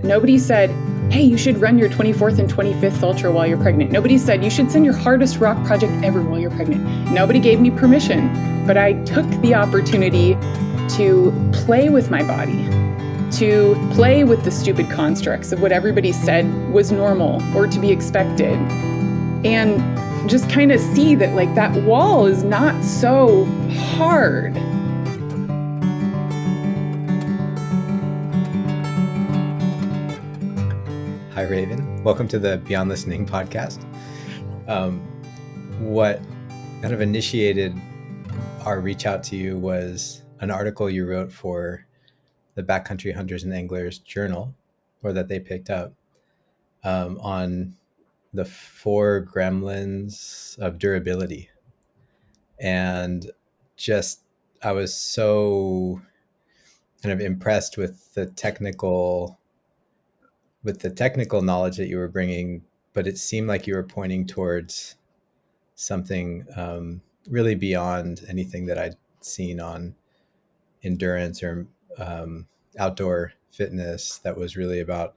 Nobody said, hey, you should run your 24th and 25th ultra while you're pregnant. Nobody said you should send your hardest rock project ever while you're pregnant. Nobody gave me permission, but I took the opportunity to play with my body, to play with the stupid constructs of what everybody said was normal or to be expected, and just kind of see that like that wall is not so hard. Hi, Raven. Welcome to the Beyond Listening podcast. What kind of initiated our reach out to you was an article you wrote for the Backcountry Hunters and Anglers Journal, or that they picked up, on the 4 gremlins of durability. And just, I was so kind of impressed with the technical knowledge that you were bringing, but it seemed like you were pointing towards something really beyond anything that I'd seen on endurance or outdoor fitness, that was really about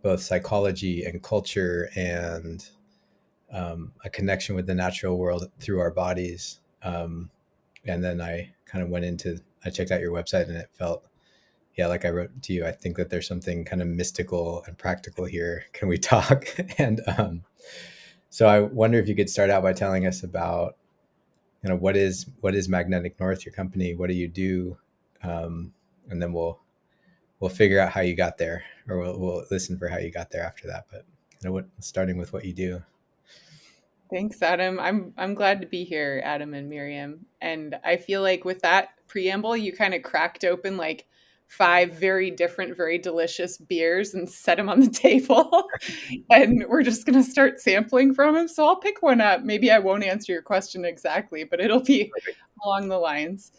both psychology and culture and a connection with the natural world through our bodies. And then I kind of I checked out your website and it felt, like I wrote to you, I think that there's something kind of mystical and practical here. Can we talk? And so I wonder if you could start out by telling us about, what is Magnetic North, your company? What do you do? And then we'll figure out how you got there, or we'll listen for how you got there after that. But starting with what you do. Thanks, Adam. I'm glad to be here, Adam and Miriam. And I feel like with that preamble, you kind of cracked open like 5 very different, very delicious beers and set them on the table. And we're just going to start sampling from them. So I'll pick one up. Maybe I won't answer your question exactly, but it'll be along the lines.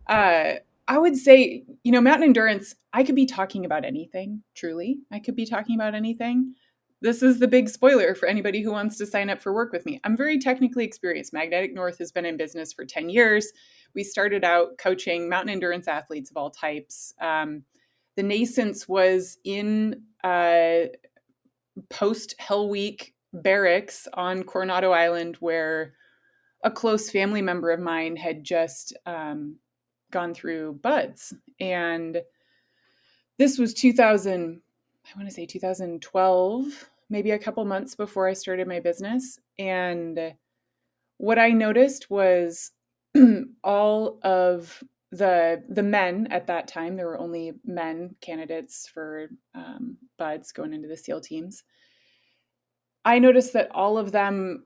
I would say, mountain endurance, I could be talking about anything, truly. I could be talking about anything. This is the big spoiler for anybody who wants to sign up for work with me. I'm very technically experienced. Magnetic North has been in business for 10 years. We started out coaching mountain endurance athletes of all types. The nascence was in post-Hell Week barracks on Coronado Island, where a close family member of mine had just gone through buds. And this was 2012, maybe a couple months before I started my business. And what I noticed was all of the men at that time, there were only men candidates for buds going into the SEAL teams. I noticed that all of them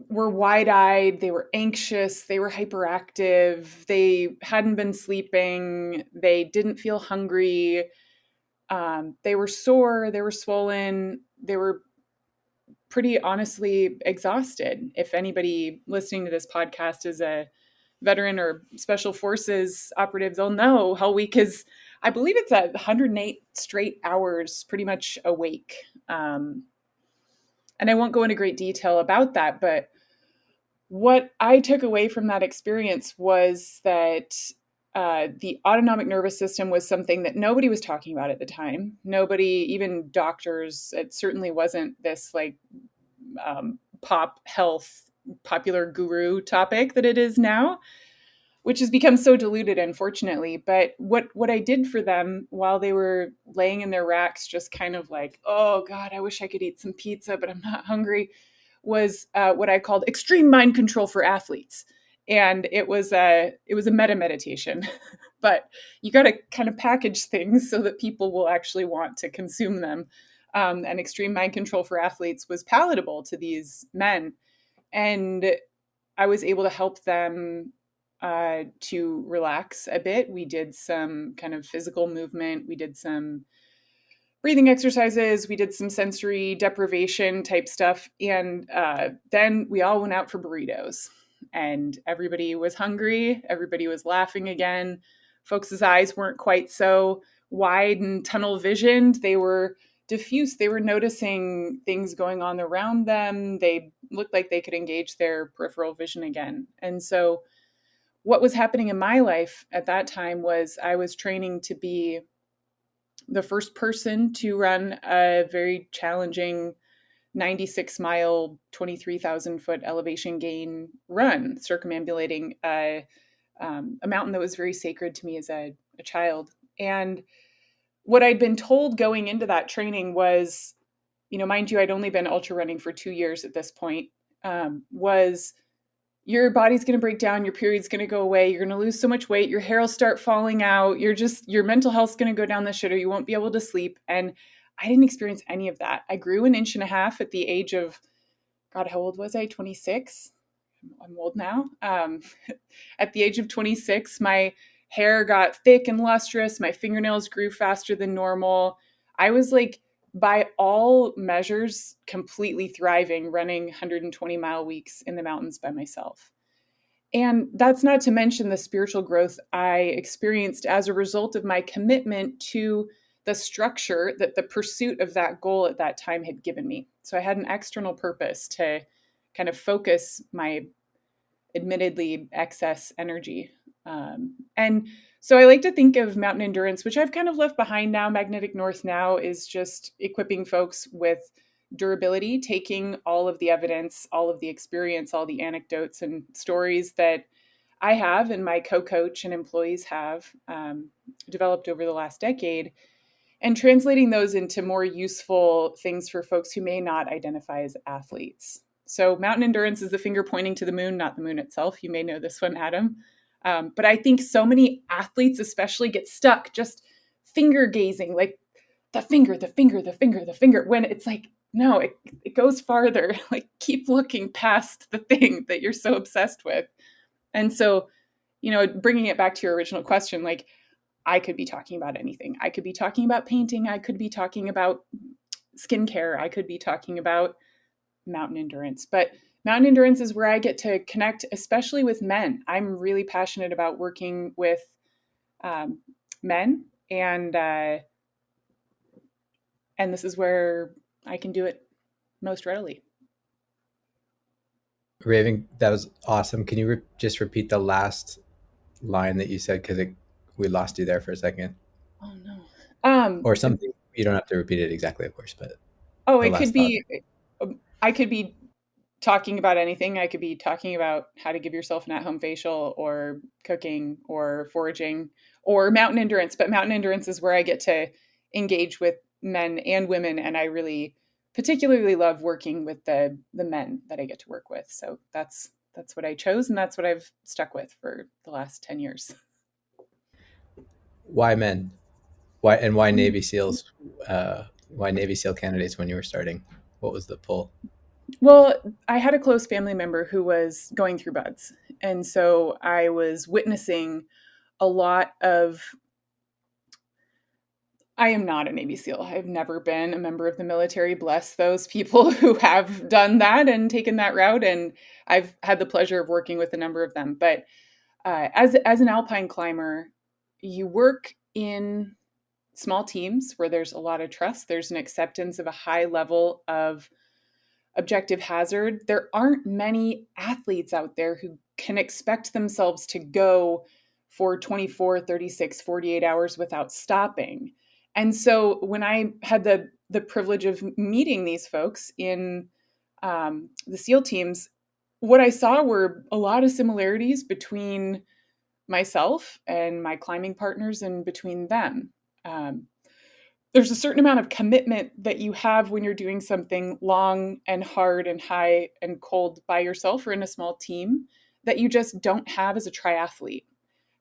were wide-eyed, they were anxious, they were hyperactive, they hadn't been sleeping, they didn't feel hungry, they were sore, they were swollen, they were pretty honestly exhausted. If anybody listening to this podcast is a veteran or special forces operative, they'll know Hell Week is, I believe it's 108 straight hours pretty much awake. And I won't go into great detail about that, but what I took away from that experience was that the autonomic nervous system was something that nobody was talking about at the time. Nobody, even doctors, it certainly wasn't this like pop health popular guru topic that it is now, which has become so diluted, unfortunately. But what I did for them while they were laying in their racks, just kind of like, oh God, I wish I could eat some pizza, but I'm not hungry, was what I called extreme mind control for athletes. And it was a meta meditation, but you got to kind of package things so that people will actually want to consume them. And extreme mind control for athletes was palatable to these men. And I was able to help them to relax a bit. We did some kind of physical movement. We did some breathing exercises. We did some sensory deprivation type stuff. And then we all went out for burritos. And everybody was hungry. Everybody was laughing again. Folks' eyes weren't quite so wide and tunnel visioned. They were diffuse. They were noticing things going on around them. They looked like they could engage their peripheral vision again. And so what was happening in my life at that time was I was training to be the first person to run a very challenging 96-mile, 23,000-foot elevation gain run, circumambulating a mountain that was very sacred to me as a child. And what I'd been told going into that training was, mind you, I'd only been ultra running for 2 years at this point, was your body's going to break down, your period's going to go away, you're going to lose so much weight, your hair will start falling out, your mental health's going to go down the shitter, you won't be able to sleep. And I didn't experience any of that. I grew an inch and a half at the age of, God, how old was I? 26? I'm old now. At the age of 26, my hair got thick and lustrous. My fingernails grew faster than normal. I was like, by all measures, completely thriving, running 120-mile weeks in the mountains by myself. And that's not to mention the spiritual growth I experienced as a result of my commitment to the structure that the pursuit of that goal at that time had given me. So I had an external purpose to kind of focus my admittedly excess energy. And so I like to think of mountain endurance, which I've kind of left behind now. Magnetic North now is just equipping folks with durability, taking all of the evidence, all of the experience, all the anecdotes and stories that I have and my co-coach and employees have developed over the last decade, and translating those into more useful things for folks who may not identify as athletes. So mountain endurance is the finger pointing to the moon, not the moon itself. You may know this one, Adam. But I think so many athletes especially get stuck just finger gazing, like the finger, the finger, the finger, the finger, when it's like, no, it goes farther. Like keep looking past the thing that you're so obsessed with. And so, bringing it back to your original question, like I could be talking about anything. I could be talking about painting. I could be talking about skincare. I could be talking about mountain endurance. But mountain endurance is where I get to connect, especially with men. I'm really passionate about working with men, and this is where I can do it most readily. Raving, that was awesome. Can you just repeat the last line that you said, because we lost you there for a second? Oh no. Or something. You don't have to repeat it exactly, of course, but the It could last thought. be. I could be talking about anything. I could be talking about how to give yourself an at-home facial, or cooking, or foraging, or mountain endurance. But mountain endurance is where I get to engage with men and women, and I really particularly love working with the men that I get to work with. So that's what I chose, and that's what I've stuck with for the last 10 years. Why men? Why Navy SEALs? Why Navy SEAL candidates when you were starting? What was the pull? Well, I had a close family member who was going through buds. And so I was witnessing a lot of. I am not a Navy SEAL. I've never been a member of the military. Bless those people who have done that and taken that route. And I've had the pleasure of working with a number of them. But as an alpine climber, you work in small teams where there's a lot of trust. There's an acceptance of a high level of objective hazard. There aren't many athletes out there who can expect themselves to go for 24, 36, 48 hours without stopping. And so when I had the privilege of meeting these folks in the SEAL teams, what I saw were a lot of similarities between myself and my climbing partners and between them. Um, there's a certain amount of commitment that you have when you're doing something long and hard and high and cold by yourself or in a small team that you just don't have as a triathlete.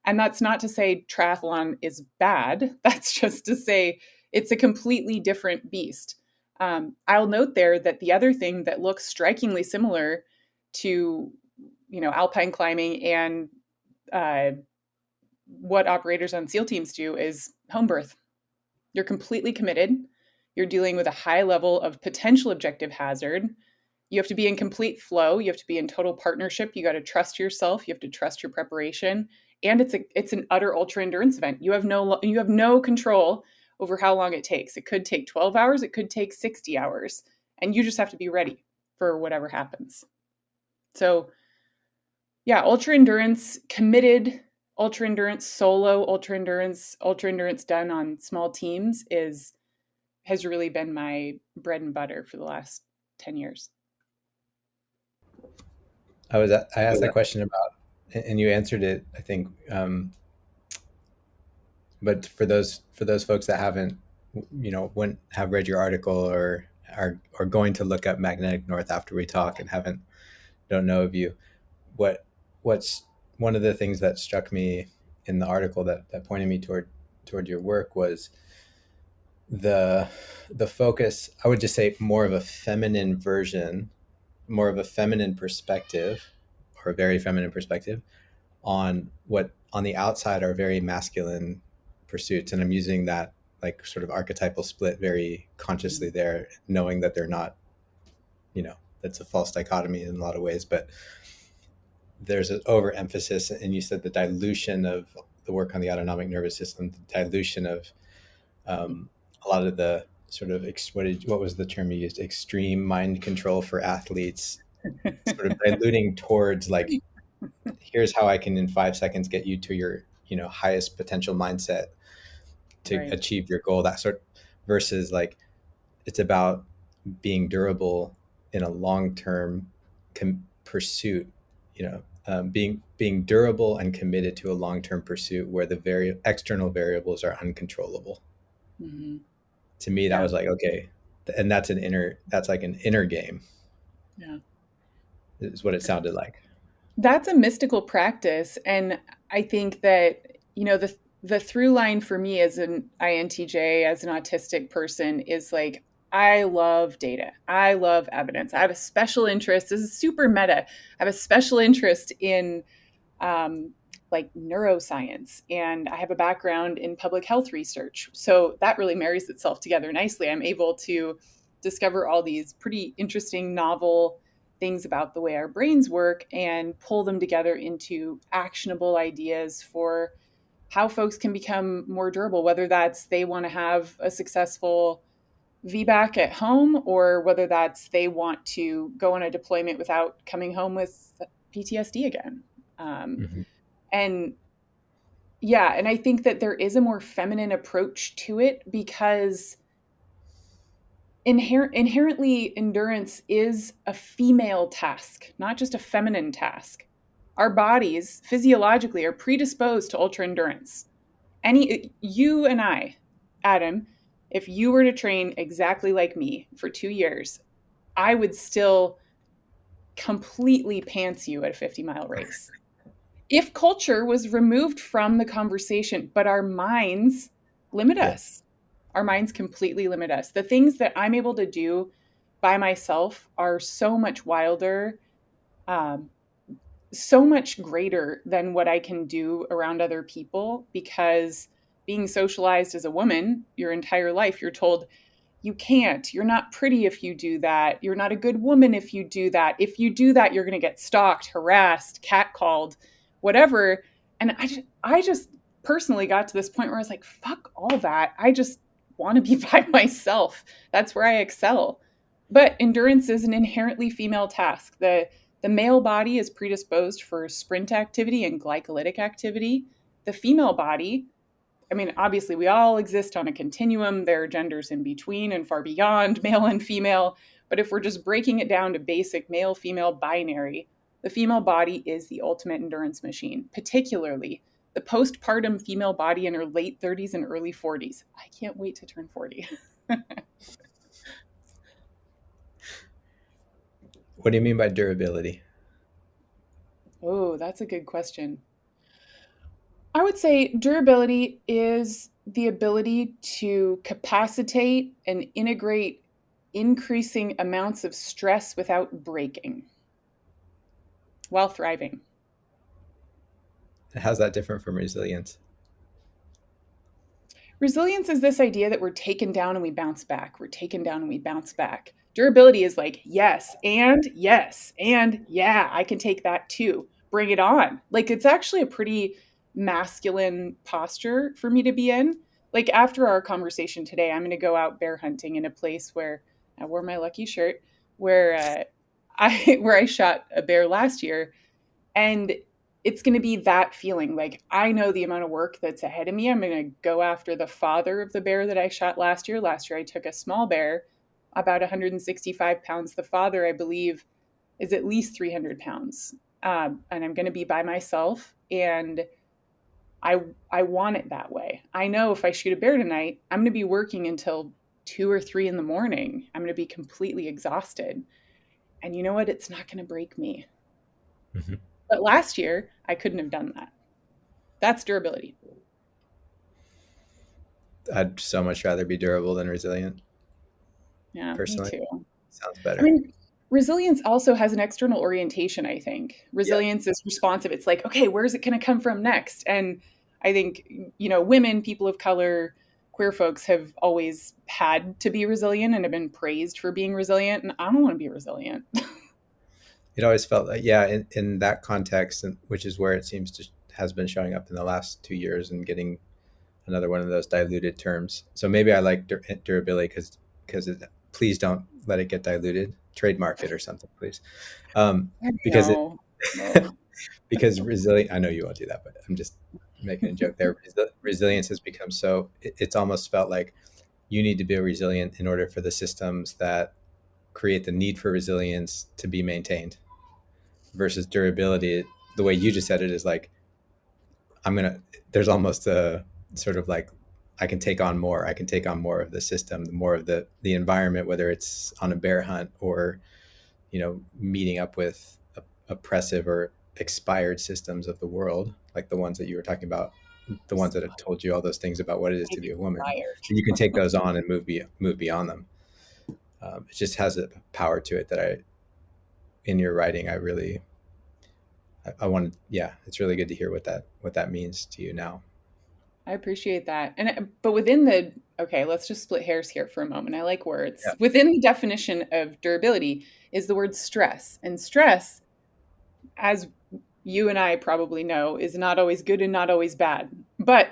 And that's not to say triathlon is bad. That's just to say it's a completely different beast. I'll note there that the other thing that looks strikingly similar to, alpine climbing and uh, what operators on SEAL teams do is home birth. You're completely committed. You're dealing with a high level of potential objective hazard. You have to be in complete flow. You have to be in total partnership. You got to trust yourself. You have to trust your preparation. And it's an utter ultra endurance event. You have no control over how long it takes. It could take 12 hours. It could take 60 hours. And you just have to be ready for whatever happens. So yeah, ultra endurance, committed, ultra endurance, solo ultra endurance done on small teams is has really been my bread and butter for the last 10 years. I asked that question about, and you answered it, I think. But for those folks that haven't, wouldn't have read your article are going to look up magnetic north after we talk and don't know of you, what what's one of the things that struck me in the article that pointed me toward your work was the the focus. I would just say more of a feminine version, more of a feminine perspective, or a very feminine perspective on what on the outside are very masculine pursuits. And I'm using that like sort of archetypal split very consciously there, knowing that they're not, that's a false dichotomy in a lot of ways, but there's an overemphasis. And you said the dilution of the work on the autonomic nervous system, the dilution of a lot of the sort of what was the term you used, extreme mind control for athletes, sort of diluting towards like, here's how I can in 5 seconds get you to your highest potential mindset to Right. achieve your goal, that sort, versus like it's about being durable in a long-term pursuit, being durable and committed to a long-term pursuit where the very external variables are uncontrollable. Mm-hmm. To me that Yeah. was like, okay, and that's like an inner game, Yeah. is what it sounded like. That's a mystical practice. And I think that, the through line for me as an INTJ, as an autistic person, is like, I love data. I love evidence. I have a special interest. This is super meta. I have a special interest in um, like neuroscience, and I have a background in public health research. So that really marries itself together nicely. I'm able to discover all these pretty interesting, novel things about the way our brains work and pull them together into actionable ideas for how folks can become more durable, whether that's they want to have a successful VBAC at home, or whether that's they want to go on a deployment without coming home with PTSD again. Um, Mm-hmm. and yeah, and I think that there is a more feminine approach to it because inherently endurance is a female task, not just a feminine task. Our bodies physiologically are predisposed to ultra endurance. You and I, Adam, if you were to train exactly like me for 2 years, I would still completely pants you at a 50-mile race. If culture was removed from the conversation, but our minds limit Yeah. us. Our minds completely limit us. The things that I'm able to do by myself are so much wilder, um, so much greater than what I can do around other people, because being socialized as a woman your entire life, you're told you can't. You're not pretty if you do that. You're not a good woman if you do that. If you do that, you're going to get stalked, harassed, catcalled, whatever. And I just personally got to this point where I was like, fuck all that. I just want to be by myself. That's where I excel. But endurance is an inherently female task. The male body is predisposed for sprint activity and glycolytic activity. The female body, I mean, obviously, we all exist on a continuum. There are genders in between and far beyond male and female. But if we're just breaking it down to basic male female binary, the female body is the ultimate endurance machine, particularly the postpartum female body in her late 30s and early 40s. I can't wait to turn 40. What do you mean by durability? Oh, that's a good question. I would say durability is the ability to capacitate and integrate increasing amounts of stress without breaking while thriving. How's that different from resilience? Resilience is this idea that we're taken down and we bounce back. We're taken down and we bounce back. Durability is like, yes, and yeah, I can take that too. Bring it on. Like, it's actually a pretty masculine posture for me to be in. Like, after our conversation today, I'm going to go out bear hunting in a place where I wore my lucky shirt, where I where I shot a bear last year, and it's going to be that feeling like I know the amount of work that's ahead of me. I'm going to go after the father of the bear that I shot last year. Last year, I took a small bear, about 165 pounds. The father, I believe, is at least 300 pounds. And I'm going to be by myself. And I, I want it that way. I know if I shoot a bear tonight, I'm going to be working until 2 or 3 in the morning. I'm going to be completely exhausted. And you know what? It's not going to break me. Mhm. But last year, I couldn't have done that. That's durability. I'd so much rather be durable than resilient, Yeah, me personally. too. Sounds I better. mean, resilience also has an external orientation, I think. Yeah. Resilience is responsive. It's like, okay, where's it going to come from next? And I think, women, people of color, queer folks have always had to be resilient and have been praised for being resilient. And I don't want to be resilient. It always felt like, yeah, in that context, and which is where it seems to has been showing up in the last 2 years and getting another one of those diluted terms. So maybe I like durability because please don't let it get diluted. Trademark it or something, please. Because it No. Oh, because resilient. I know you won't do that, but I'm just making a joke there. Resilience has become so. It's almost felt like you need to be resilient in order for the systems that create the need for resilience to be maintained. Versus durability, the way you just said it is like I'm gonna. There's almost a sort of like I can take on more. I can take on more of the system, more of the environment, whether it's on a bear hunt or meeting up with oppressive or expired systems of the world, like the ones that you were talking about, the ones that have told you all those things about what it is to be a woman. expired. And you can take those on and move beyond them. It just has a power to it that in your writing, I really, I wanted, yeah, it's really good to hear what that means to you now. I appreciate that. But within the okay, let's just split hairs here for a moment. I like Yeah. words. Within the definition of durability is the word stress. And stress, as you and I probably know, is not always good and not always bad. But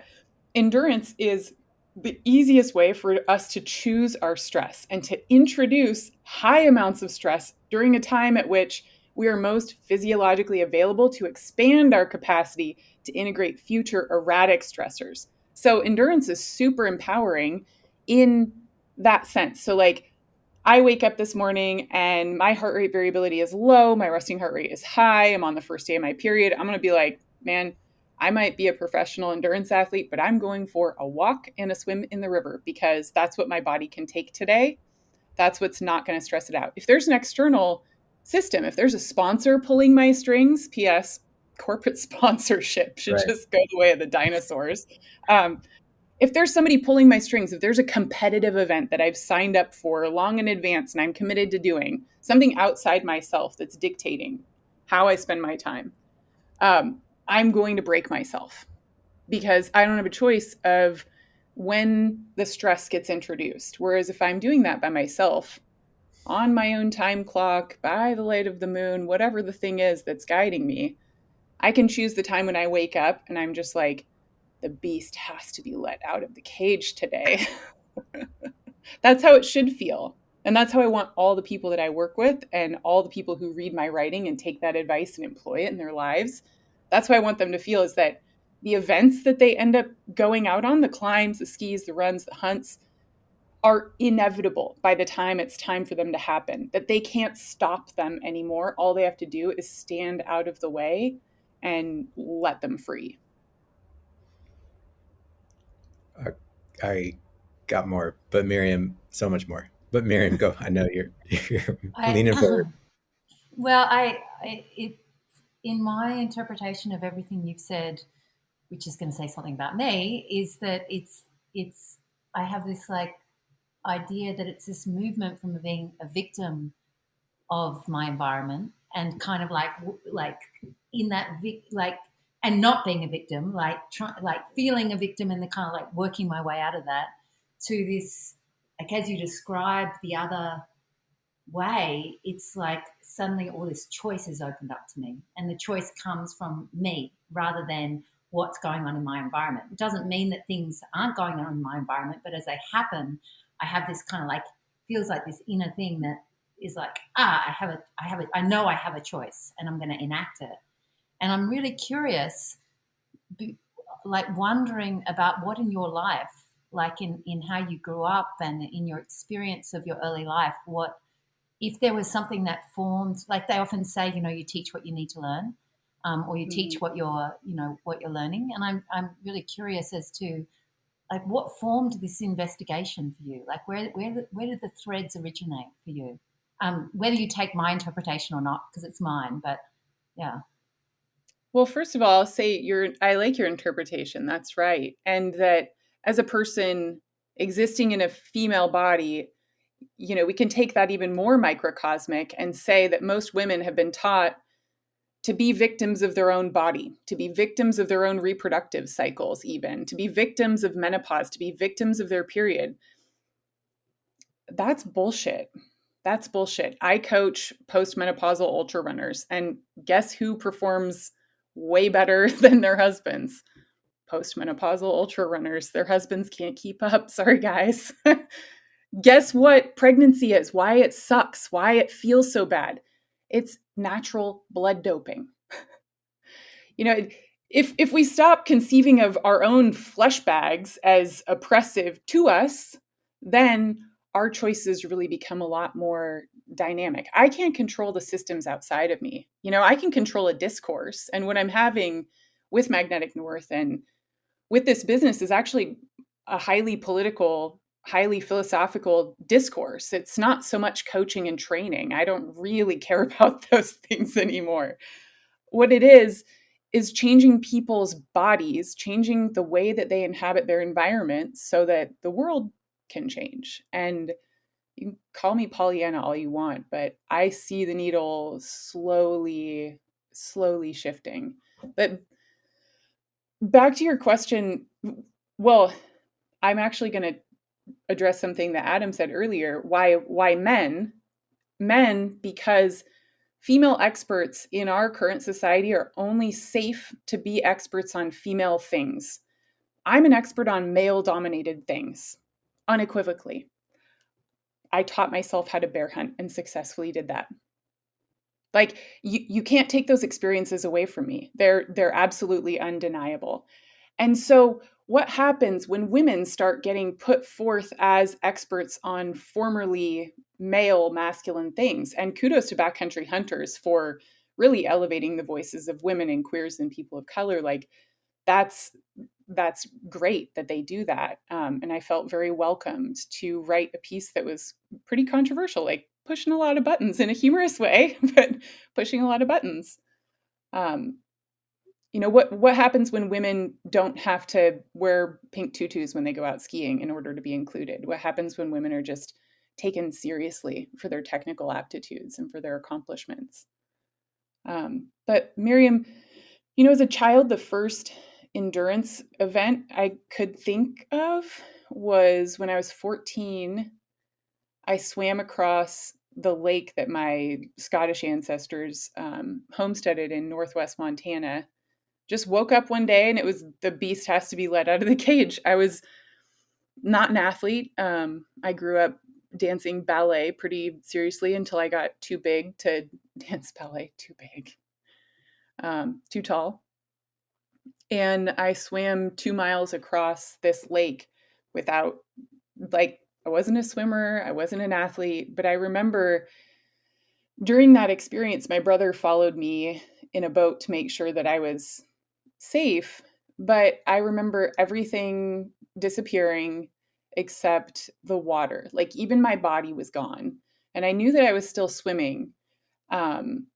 endurance is the easiest way for us to choose our stress and to introduce high amounts of stress during a time at which we are most physiologically available to expand our capacity to integrate future erratic stressors. So, endurance is super empowering in that sense. So, like, I wake up this morning and my heart rate variability is low, my resting heart rate is high, I'm on the first day of my period. I'm going to be like, man, I might be a professional endurance athlete, but I'm going for a walk and a swim in the river because that's what my body can take today. That's what's not going to stress it out. If there's an external system, if there's a sponsor pulling my strings, P.S., corporate sponsorship should Right. just go the way of the dinosaurs. Um, if there's somebody pulling my strings, if there's a competitive event that I've signed up for long in advance and I'm committed to doing, something outside myself that's dictating how I spend my time, I'm going to break myself because I don't have a choice of when the stress gets introduced. Whereas if I'm doing that by myself, on my own time clock, by the light of the moon, whatever the thing is that's guiding me, I can choose the time when I wake up and I'm just like, the beast has to be let out of the cage today. That's how it should feel. And that's how I want all the people that I work with and all the people who read my writing and take that advice and employ it in their lives. That's how I want them to feel is that the events that they end up going out on, the climbs, the skis, the runs, the hunts, are inevitable by the time it's time for them to happen, that they can't stop them anymore. All they have to do is stand out of the way and let them free. I, I got more, but Miriam, so much more. But Miriam, go. I know you're you're I leaning forward. well, I it in my interpretation of everything you've said, which is going to say something about me, is that it's I have this like idea that it's this movement from being a victim of my environment and kind of like in that like and not being a victim, like feeling a victim and the kind of like working my way out of that to this like as you described the other way, it's like suddenly all this choice is opened up to me. And the choice comes from me rather than what's going on in my environment. It doesn't mean that things aren't going on in my environment, but as they happen, I have this kind of like, feels like this inner thing that is like, I know I have a choice and I'm going to enact it. And I'm really curious, like wondering about what in your life, like in how you grew up and in your experience of your early life, what if there was something that formed, like they often say, you teach what you need to learn, or you teach Mhm. what you're learning. And I'm really curious as to like what formed this investigation for you, like where did the threads originate for you, whether you take my interpretation or not, because it's mine, but yeah. Well, first of all, I'll say I like your interpretation. That's right. And that as a person existing in a female body, we can take that even more microcosmic and say that most women have been taught to be victims of their own body, to be victims of their own reproductive cycles, even to be victims of menopause, to be victims of their period. That's bullshit. That's bullshit. I coach postmenopausal ultra runners, and guess who performs way better than their husbands? Postmenopausal ultra runners. Their husbands can't keep up. Sorry, guys. Guess what pregnancy is? Why it sucks? Why it feels so bad? It's natural blood doping. You know, if we stop conceiving of our own flesh bags as oppressive to us, then our choices really become a lot more dynamic. I can't control the systems outside of me. I can control a discourse. And what I'm having with Magnetic North and with this business is actually a highly political, highly philosophical discourse. It's not so much coaching and training. I don't really care about those things anymore. What it is changing people's bodies, changing the way that they inhabit their environment so that the world can change. And you can call me Pollyanna all you want, but I see the needle slowly, slowly shifting. But back to your question, well, I'm actually going to address something that Adam said earlier. Why men? Men, because female experts in our current society are only safe to be experts on female things. I'm an expert on male dominated things, unequivocally. I taught myself how to bear hunt and successfully did that. Like you can't take those experiences away from me. They're absolutely undeniable. And so what happens when women start getting put forth as experts on formerly male masculine things? And kudos to backcountry hunters for really elevating the voices of women and queers and people of color. Like that's that's great that they do that. And I felt very welcomed to write a piece that was pretty controversial, like pushing a lot of buttons in a humorous way, but pushing a lot of buttons. Um, what happens when women don't have to wear pink tutus when they go out skiing in order to be included? What happens when women are just taken seriously for their technical aptitudes and for their accomplishments? But Miriam, as a child, the first endurance event I could think of was when I was 14. I swam across the lake that my Scottish ancestors homesteaded in northwest Montana. Just woke up one day and it was the beast has to be let out of the cage. I was not an athlete. I grew up dancing ballet pretty seriously until I got too big to dance ballet, too big, too tall. And I swam 2 miles across this lake without, like, I wasn't a swimmer, I wasn't an athlete, but I remember during that experience, my brother followed me in a boat to make sure that I was safe. But I remember everything disappearing except the water. Like, even my body was gone. And I knew that I was still swimming. Um,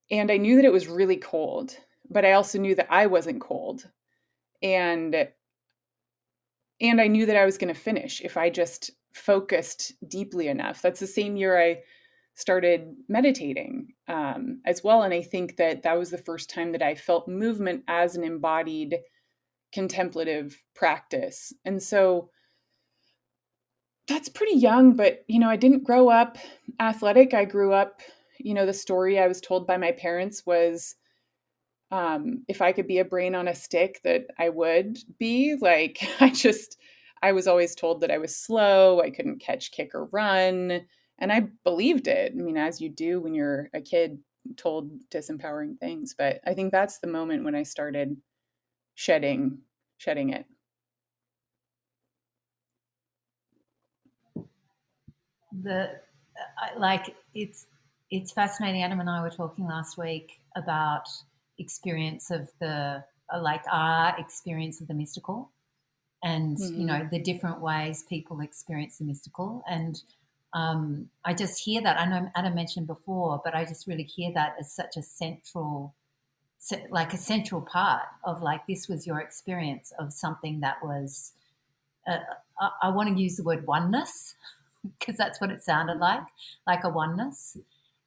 and I knew that it was really cold, but I also knew that I wasn't cold. And and I knew that I was going to finish if I just focused deeply enough. That's the same year I started meditating as well. And I think that that was the first time that I felt movement as an embodied contemplative practice. And so that's pretty young, but I didn't grow up athletic. I grew up, the story I was told by my parents was if I could be a brain on a stick, that I would be. Like, I was always told that I was slow, I couldn't catch, kick, or run. And I believed it. I mean, as you do when you're a kid told disempowering things. But I think that's the moment when I started shedding it. The like it's fascinating. Adam and I were talking last week about experience of the like our experience of the mystical, and Mm-hmm. the different ways people experience the mystical. And I just hear that. I know Adam mentioned before, but I just really hear that as such a central, like a central part of like this was your experience of something that was. I want to use the word oneness because that's what it sounded like a oneness.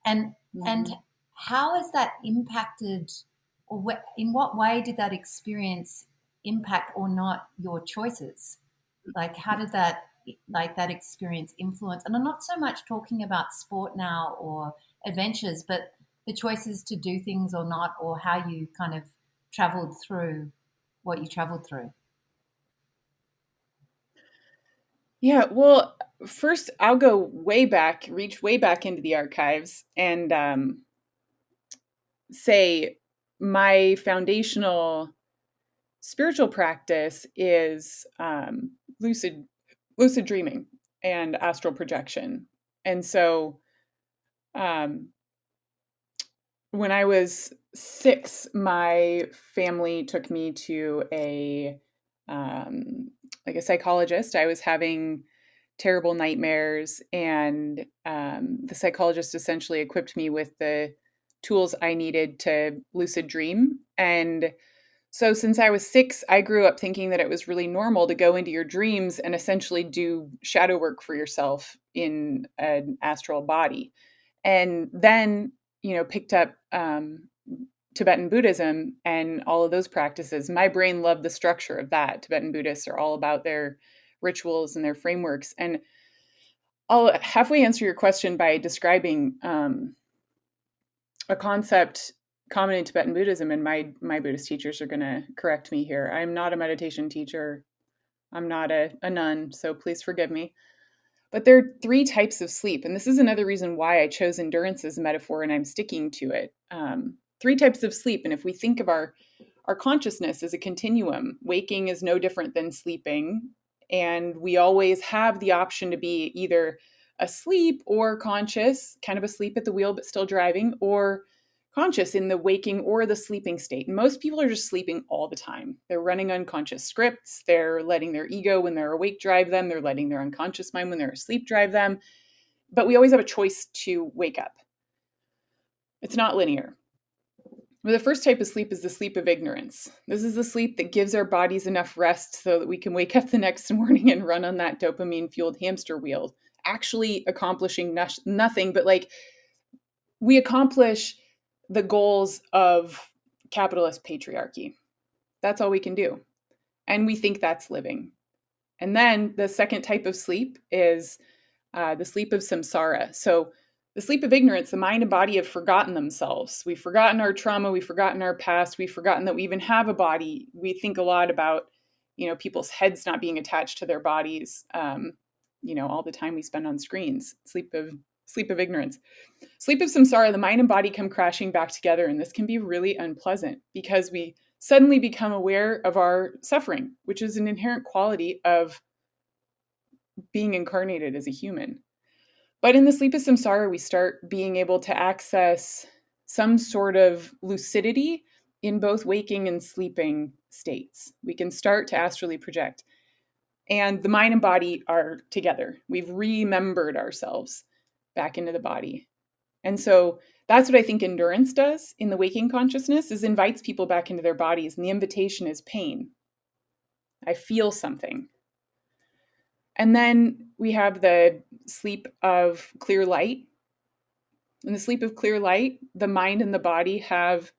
And and Mm-hmm. how has that impacted, or in what way did that experience impact or not your choices? Like how did that that experience influence? And I'm not so much talking about sport now or adventures, but the choices to do things or not, or how you kind of traveled through what you traveled through. Yeah, well, first I'll go way back, reach way back into the archives, and say my foundational spiritual practice is lucid dreaming and astral projection. And so um, when I was 6, my family took me to like a psychologist. I was having terrible nightmares, and the psychologist essentially equipped me with the tools I needed to lucid dream. And so, since I was 6, I grew up thinking that it was really normal to go into your dreams and essentially do shadow work for yourself in an astral body. And then, picked up Tibetan Buddhism and all of those practices. My brain loved the structure of that. Tibetan Buddhists are all about their rituals and their frameworks. And I'll halfway answer your question by describing a concept common in Tibetan Buddhism, and my Buddhist teachers are going to correct me here. I'm not a meditation teacher. I'm not a nun, so please forgive me. But there are 3 types of sleep, and this is another reason why I chose endurance as a metaphor, and I'm sticking to it. 3 types of sleep, and if we think of our consciousness as a continuum, waking is no different than sleeping, and we always have the option to be either asleep or conscious, kind of asleep at the wheel but still driving, or conscious in the waking or the sleeping state. And most people are just sleeping all the time. They're running unconscious scripts. They're letting their ego, when they're awake, drive them. They're letting their unconscious mind, when they're asleep, drive them. But we always have a choice to wake up. It's not linear. Well, the first type of sleep is the sleep of ignorance. This is the sleep that gives our bodies enough rest so that we can wake up the next morning and run on that dopamine fueled hamster wheel, actually accomplishing nothing, but like we accomplish the goals of capitalist patriarchy. That's all we can do. And we think that's living. And then the second type of sleep is the sleep of samsara. So, the sleep of ignorance, the mind and body have forgotten themselves. We've forgotten our trauma. We've forgotten our past. We've forgotten that we even have a body. We think a lot about, people's heads not being attached to their bodies. All the time we spend on screens. Sleep of ignorance. Sleep of samsara, the mind and body come crashing back together, and this can be really unpleasant because we suddenly become aware of our suffering, which is an inherent quality of being incarnated as a human. But in the sleep of samsara, we start being able to access some sort of lucidity in both waking and sleeping states. We can start to astrally project. And the mind and body are together. We've remembered ourselves back into the body. And so that's what I think endurance does in the waking consciousness, is invites people back into their bodies. And the invitation is pain. I feel something. And then we have the sleep of clear light. In the sleep of clear light, the mind and the body have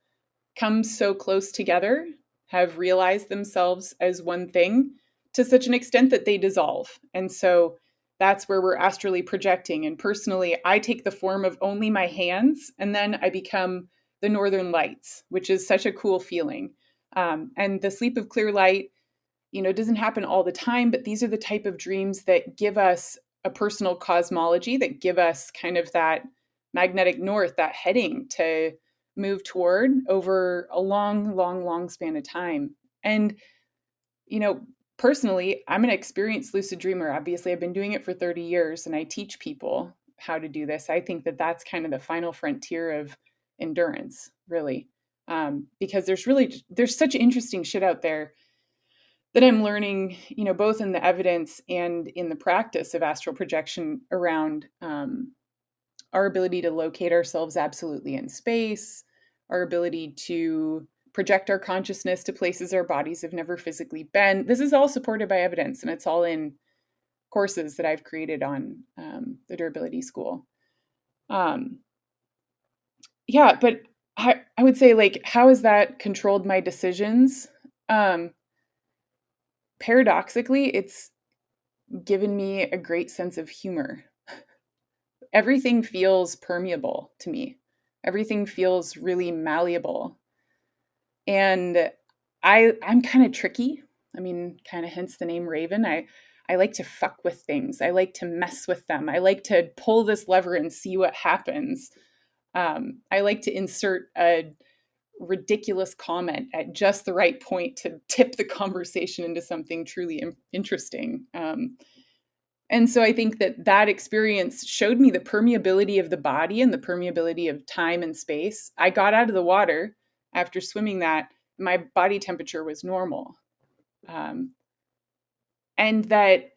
come so close together, have realized themselves as one thing to such an extent that they dissolve. And so that's where we're astrally projecting. And personally, I take the form of only my hands, and then I become the northern lights, which is such a cool feeling. And the sleep of clear light, it doesn't happen all the time, but these are the type of dreams that give us a personal cosmology, that give us kind of that magnetic north, that heading to move toward over a long, long, long span of time. And, you know, personally, I'm an experienced lucid dreamer. Obviously, I've been doing it for 30 years and I teach people how to do this. I think that that's kind of the final frontier of endurance, really. Because there's such interesting shit out there that I'm learning, you know, both in the evidence and in the practice of astral projection around our ability to locate ourselves absolutely in space, our ability to project our consciousness to places our bodies have never physically been. This is all supported by evidence, and it's all in courses that I've created on the Durability School. Yeah, but I would say, like, how has that controlled my decisions? Paradoxically, it's given me a great sense of humor. Everything feels permeable to me. Everything feels really malleable. And I'm kind of tricky. I mean, kind of hence the name Raven. I like to fuck with things. I like to mess with them. I like to pull this lever and see what happens. I like to insert a ridiculous comment at just the right point to tip the conversation into something truly interesting. And so I think that experience showed me the permeability of the body and the permeability of time and space. I got out of the water after swimming that, my body temperature was normal. And that,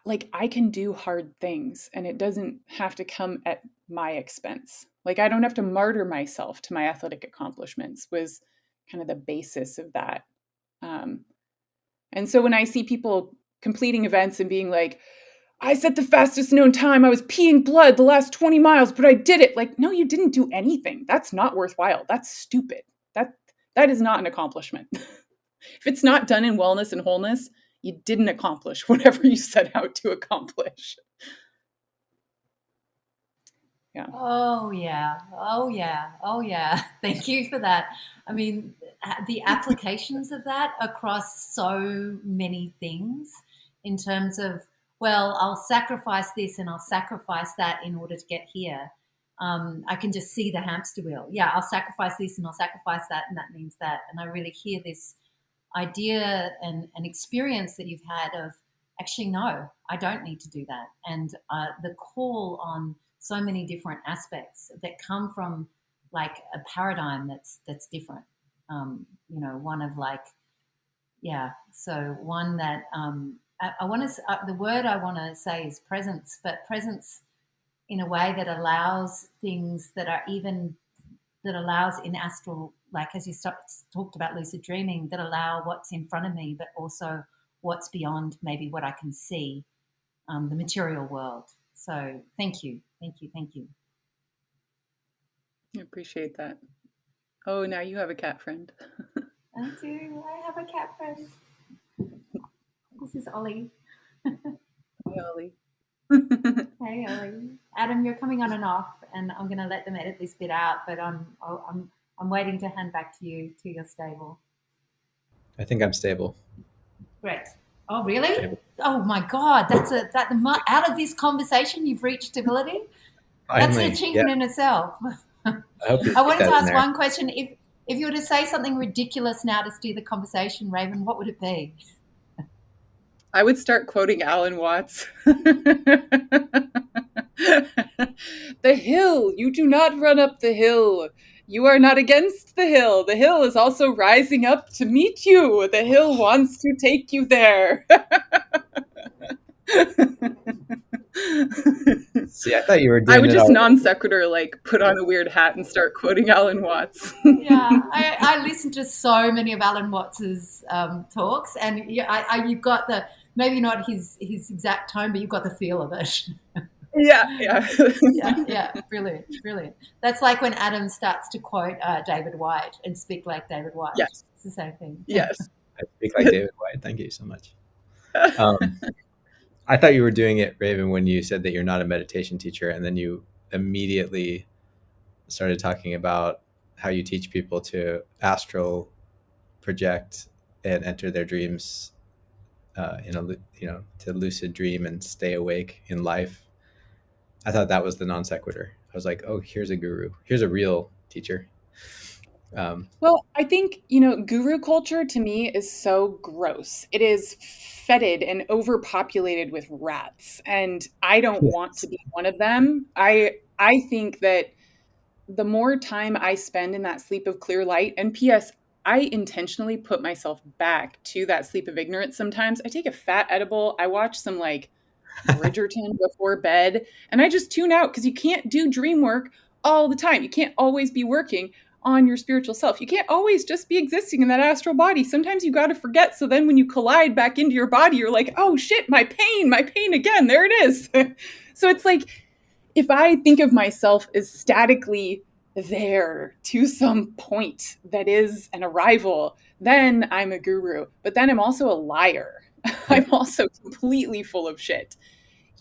like, I can do hard things and it doesn't have to come at my expense. Like, I don't have to martyr myself to my athletic accomplishments, was kind of the basis of that. And so when I see people completing events and being like, I set the fastest known time, I was peeing blood the last 20 miles, but I did it. Like, no, you didn't do anything. That's not worthwhile. That's stupid. That is not an accomplishment. If it's not done in wellness and wholeness, you didn't accomplish whatever you set out to accomplish. Yeah. Oh, yeah. Oh, yeah. Oh, yeah. Thank you for that. I mean, the applications of that across so many things in terms of, well, I'll sacrifice this and I'll sacrifice that in order to get here. I can just see the hamster wheel. Yeah, I'll sacrifice this and I'll sacrifice that, and that means that. And I really hear this idea and an experience that you've had of, actually, no, I don't need to do that. And the call on so many different aspects that come from like a paradigm that's different. You know, one of like, yeah. So one that I want to, the word I want to say is presence, but presence in a way that allows things that are even, that allows in astral, like as you talked about lucid dreaming, that allow what's in front of me, but also what's beyond maybe what I can see, the material world. So thank you, thank you, thank you. I appreciate that. Oh, now you have a cat friend. I do. I have a cat friend. This is Ollie. Hi, Ollie. Hey, Ollie. Adam, you're coming on and off, and I'm going to let them edit this bit out. But I'm waiting to hand back to you to your stable. I think I'm stable. Great. Oh, really? Stable. Oh my God! Out of this conversation, you've reached stability. That's an achievement in itself. I hope I wanted to ask one question. If you were to say something ridiculous now to steer the conversation, Raven, what would it be? I would start quoting Alan Watts. The hill, you do not run up the hill. You are not against the hill. The hill is also rising up to meet you. The hill wants to take you there. See, I thought you were doing I would it just all. non sequitur, like, put on a weird hat and start quoting Alan Watts. Yeah, I listened to so many of Alan Watts's talks, and yeah, you've got the, maybe not his exact tone, but you've got the feel of it. Yeah. Yeah, brilliant, brilliant. That's like when Adam starts to quote David White and speak like David White. Yes. It's the same thing. Yes. I speak like David White. Thank you so much. I thought you were doing it, Raven, when you said that you're not a meditation teacher, and then you immediately started talking about how you teach people to astral project and enter their dreams to lucid dream and stay awake in life. I thought that was the non sequitur. I was like, oh, here's a guru. Here's a real teacher. Well, I think, guru culture to me is so gross. It is fetid and overpopulated with rats, and I don't want to Yes. be one of them. I think that the more time I spend in that sleep of clear light, and PS, I intentionally put myself back to that sleep of ignorance sometimes. I take a fat edible, I watch some like Bridgerton before bed, and I just tune out because you can't do dream work all the time. You can't always be working on your spiritual self. You can't always just be existing in that astral body. Sometimes you got to forget. So then when you collide back into your body, you're like, oh shit, my pain again. There it is. So it's like, if I think of myself as statically there to some point that is an arrival, then I'm a guru. But then I'm also a liar. Yeah. I'm also completely full of shit.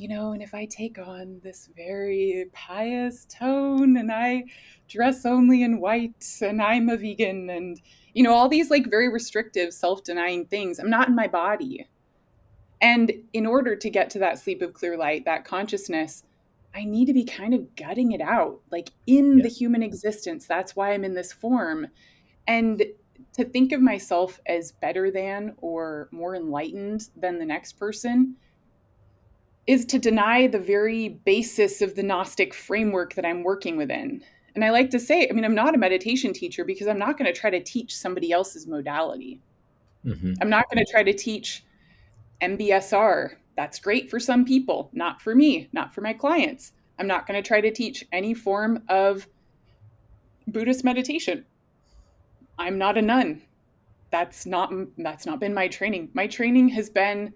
And if I take on this very pious tone and I dress only in white and I'm a vegan and, all these like very restrictive, self denying things, I'm not in my body. And in order to get to that sleep of clear light, that consciousness, I need to be kind of gutting it out, like in Yeah. the human existence. That's why I'm in this form. And to think of myself as better than or more enlightened than the next person is to deny the very basis of the Gnostic framework that I'm working within. And I like to say, I'm not a meditation teacher because I'm not going to try to teach somebody else's modality. Mm-hmm. I'm not going to try to teach MBSR. That's great for some people, not for me, not for my clients. I'm not going to try to teach any form of Buddhist meditation. I'm not a nun. That's not been my training. My training has been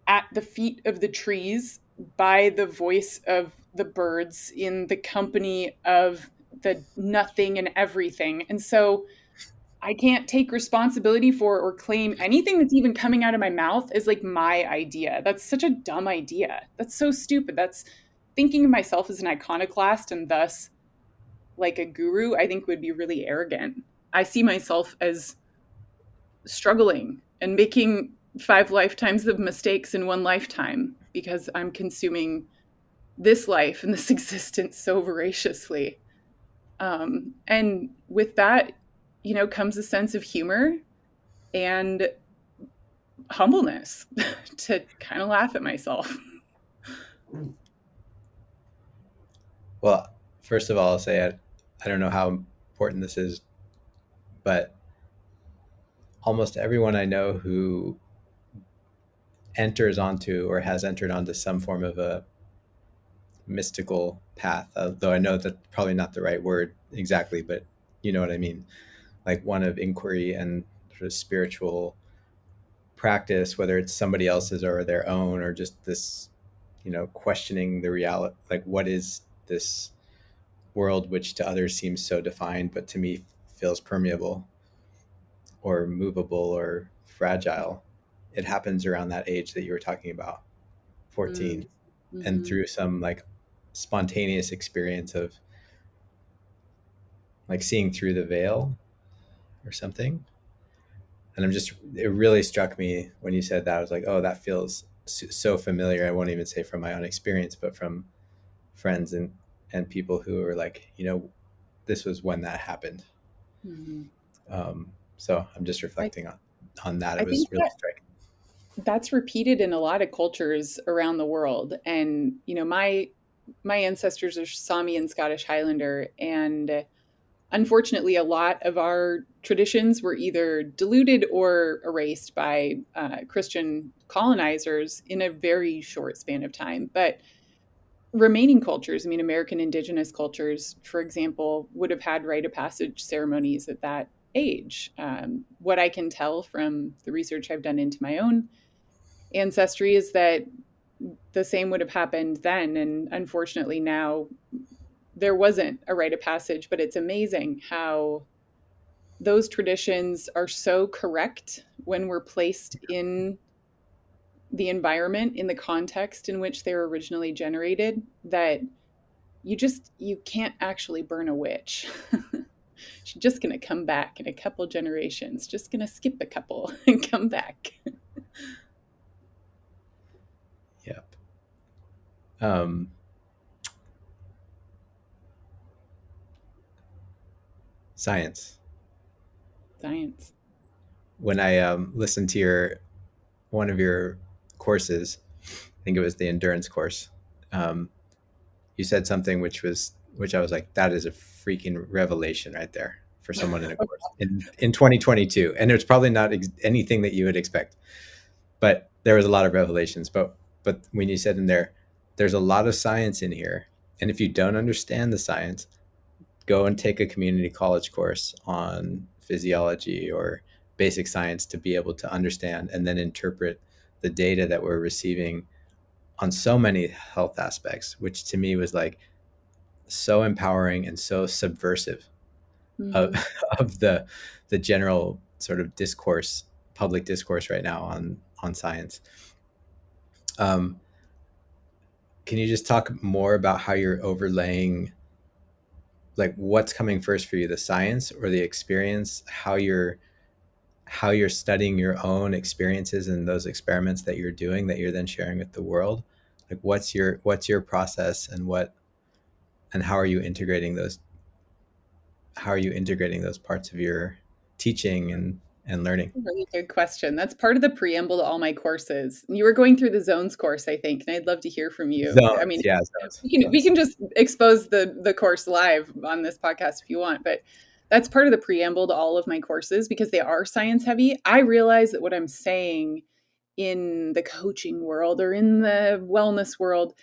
at the feet of the trees by the voice of the birds in the company of the nothing and everything. And so I can't take responsibility for or claim anything that's even coming out of my mouth as like my idea. That's such a dumb idea. That's so stupid. That's thinking of myself as an iconoclast and thus like a guru, I think would be really arrogant. I see myself as struggling and making 5 lifetimes of mistakes in one lifetime because I'm consuming this life and this existence so voraciously. And with that, comes a sense of humor and humbleness to kind of laugh at myself. Well, first of all, I'll say I don't know how important this is, but almost everyone I know who enters onto or has entered onto some form of a mystical path, though I know that's probably not the right word exactly, but you know what I mean, like one of inquiry and sort of spiritual practice, whether it's somebody else's or their own, or just this, questioning the reality, like what is this world which to others seems so defined, but to me feels permeable or movable or fragile. It happens around that age that you were talking about, Mm. 14, and Mm-hmm. through some like spontaneous experience of like seeing through the veil or something. And it really struck me when you said that. I was like, oh, that feels so familiar. I won't even say from my own experience, but from friends and people who are like, this was when that happened. Mm-hmm. So I'm just I, reflecting on that. I It was think really striking. that's repeated in a lot of cultures around the world. And, my ancestors are Sami and Scottish Highlander. And unfortunately, a lot of our traditions were either diluted or erased by Christian colonizers in a very short span of time. But remaining cultures, American indigenous cultures, for example, would have had rite of passage ceremonies at that age. What I can tell from the research I've done into my own ancestry is that the same would have happened then. And unfortunately, now there wasn't a rite of passage, but it's amazing how those traditions are so correct when we're placed in the environment, in the context in which they were originally generated, that you can't actually burn a witch. She's just going to come back in a couple generations, just going to skip a couple and come back. Yep. Um, Science. Science. When I listened to one of your courses, I think it was the endurance course. Um, you said something which I was like, that is a freaking revelation right there for someone in a course in 2022. And it's probably not anything that you would expect, but there was a lot of revelations. But when you said in there, there's a lot of science in here, and if you don't understand the science, go and take a community college course on physiology or basic science to be able to understand and then interpret the data that we're receiving on so many health aspects, which to me was like so empowering and so subversive of, Mm-hmm. of the general sort of discourse, public discourse right now on science. Um, can you just talk more about how you're overlaying, like what's coming first for you, the science or the experience, how you're studying your own experiences and those experiments that you're doing that you're then sharing with the world? Like what's your process, and how are you integrating those parts of your teaching and learning? Really good question. That's part of the preamble to all my courses. You were going through the zones course, I think, and I'd love to hear from you. I Zones, mean, yeah, we zones. can just expose the course live on this podcast if you want, but that's part of the preamble to all of my courses because they are science heavy. I realize that what I'm saying in the coaching world or in the wellness world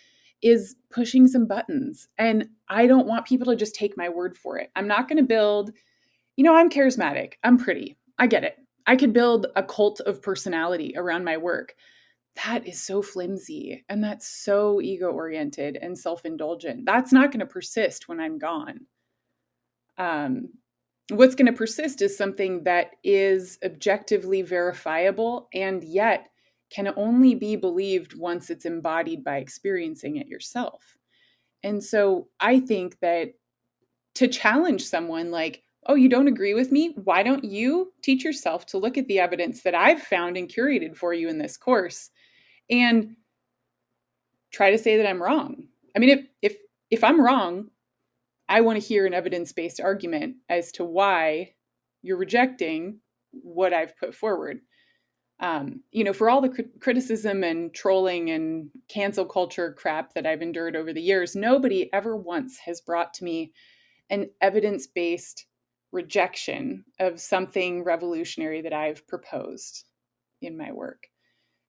is pushing some buttons, and I don't want people to just take my word for it. I'm not going to build, I'm charismatic. I'm pretty. I get it. I could build a cult of personality around my work. That is so flimsy and that's so ego oriented and self indulgent. That's not going to persist when I'm gone. Um, what's going to persist is something that is objectively verifiable and yet can only be believed once it's embodied by experiencing it yourself. And so I think that to challenge someone like, oh, you don't agree with me? Why don't you teach yourself to look at the evidence that I've found and curated for you in this course and try to say that I'm wrong? I mean, if I'm wrong, I want to hear an evidence-based argument as to why you're rejecting what I've put forward. For all the criticism and trolling and cancel culture crap that I've endured over the years, nobody ever once has brought to me an evidence based rejection of something revolutionary that I've proposed in my work.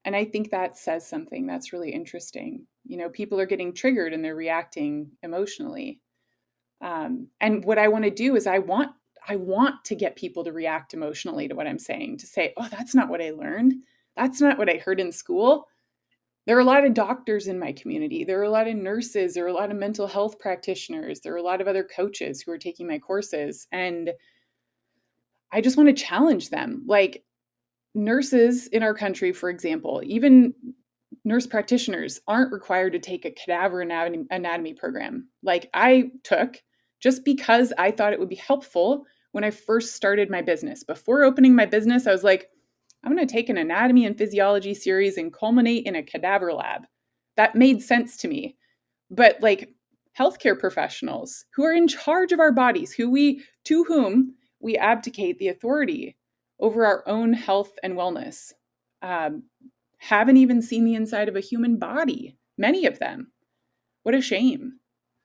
And I think that says something that's really interesting. People are getting triggered and they're reacting emotionally. And what I want to do is I want to get people to react emotionally to what I'm saying, to say, oh, that's not what I learned. That's not what I heard in school. There are a lot of doctors in my community. There are a lot of nurses. There are a lot of mental health practitioners. There are a lot of other coaches who are taking my courses. And I just want to challenge them. Like nurses in our country, for example, even nurse practitioners aren't required to take a cadaver anatomy program like I took just because I thought it would be helpful when I first started my business. Before opening my business, I was like, I'm going to take an anatomy and physiology series and culminate in a cadaver lab. That made sense to me. But like healthcare professionals who are in charge of our bodies, to whom we abdicate the authority over our own health and wellness, um, haven't even seen the inside of a human body. Many of them. What a shame.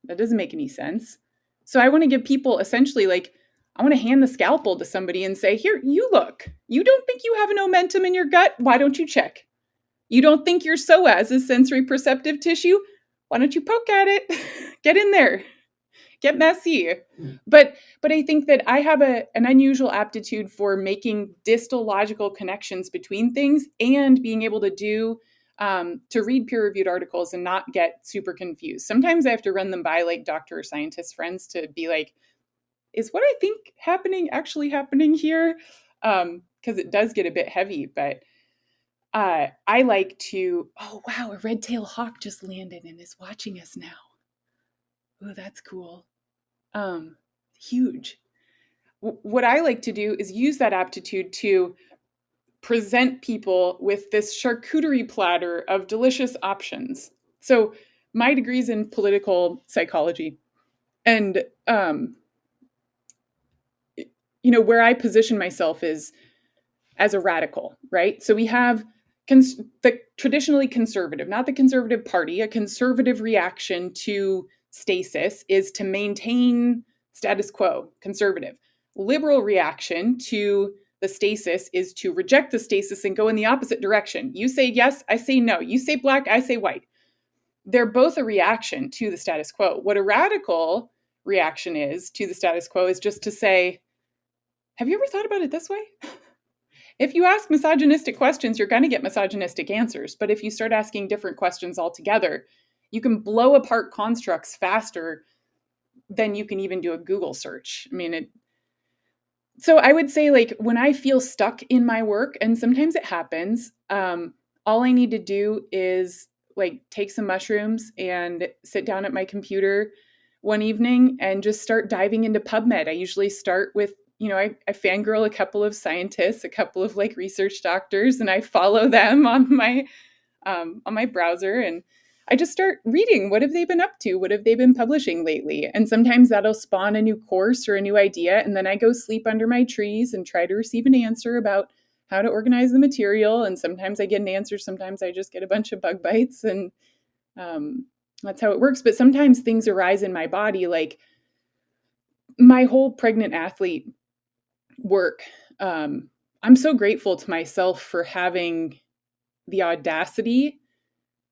That doesn't make any sense. So I want to give people essentially like, I want to hand the scalpel to somebody and say, here, you look. You don't think you have an omentum in your gut? Why don't you check? You don't think your psoas is sensory perceptive tissue? Why don't you poke at it? Get in there. Get messy. But I think that I have an unusual aptitude for making distal logical connections between things and being able to read peer-reviewed articles and not get super confused. Sometimes I have to run them by like doctor or scientist friends to be like, is what I think happening actually happening here? Because it does get a bit heavy, but I like to, oh, wow, a red-tailed hawk just landed and is watching us now. Oh, that's cool. Um, Huge. What I like to do is use that aptitude to present people with this charcuterie platter of delicious options. So my degree's in political psychology, and where I position myself is as a radical, right? So we have the traditionally conservative, not the conservative party, a conservative reaction to stasis is to maintain status quo, conservative. Liberal reaction to the stasis is to reject the stasis and go in the opposite direction. You say yes, I say no. You say black, I say white. They're both a reaction to the status quo. What a radical reaction is to the status quo is just to say, have you ever thought about it this way? If you ask misogynistic questions, you're going to get misogynistic answers. But if you start asking different questions altogether, you can blow apart constructs faster than you can even do a Google search. I mean, so I would say, like, when I feel stuck in my work, and sometimes it happens, all I need to do is like take some mushrooms and sit down at my computer one evening and just start diving into PubMed. I usually start with, I fangirl a couple of scientists, a couple of like research doctors, and I follow them on my browser, and I just start reading. What have they been up to? What have they been publishing lately? And sometimes that'll spawn a new course or a new idea. And then I go sleep under my trees and try to receive an answer about how to organize the material. And sometimes I get an answer. Sometimes I just get a bunch of bug bites. And that's how it works. But sometimes things arise in my body, like my whole pregnant athlete work. I'm so grateful to myself for having the audacity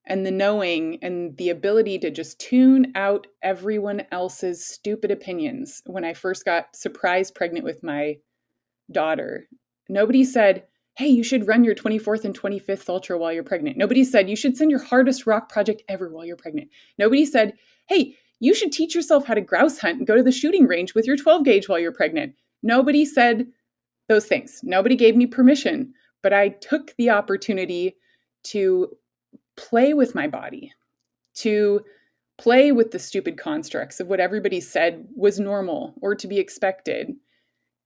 and the knowing and the ability to just tune out everyone else's stupid opinions. When I first got surprise pregnant with my daughter, nobody said, hey, you should run your 24th and 25th ultra while you're pregnant. Nobody said, you should send your hardest rock project ever while you're pregnant. Nobody said, hey, you should teach yourself how to grouse hunt and go to the shooting range with your 12 gauge while you're pregnant. Nobody said those things. Nobody gave me permission, but I took the opportunity to play with my body, to play with the stupid constructs of what everybody said was normal or to be expected,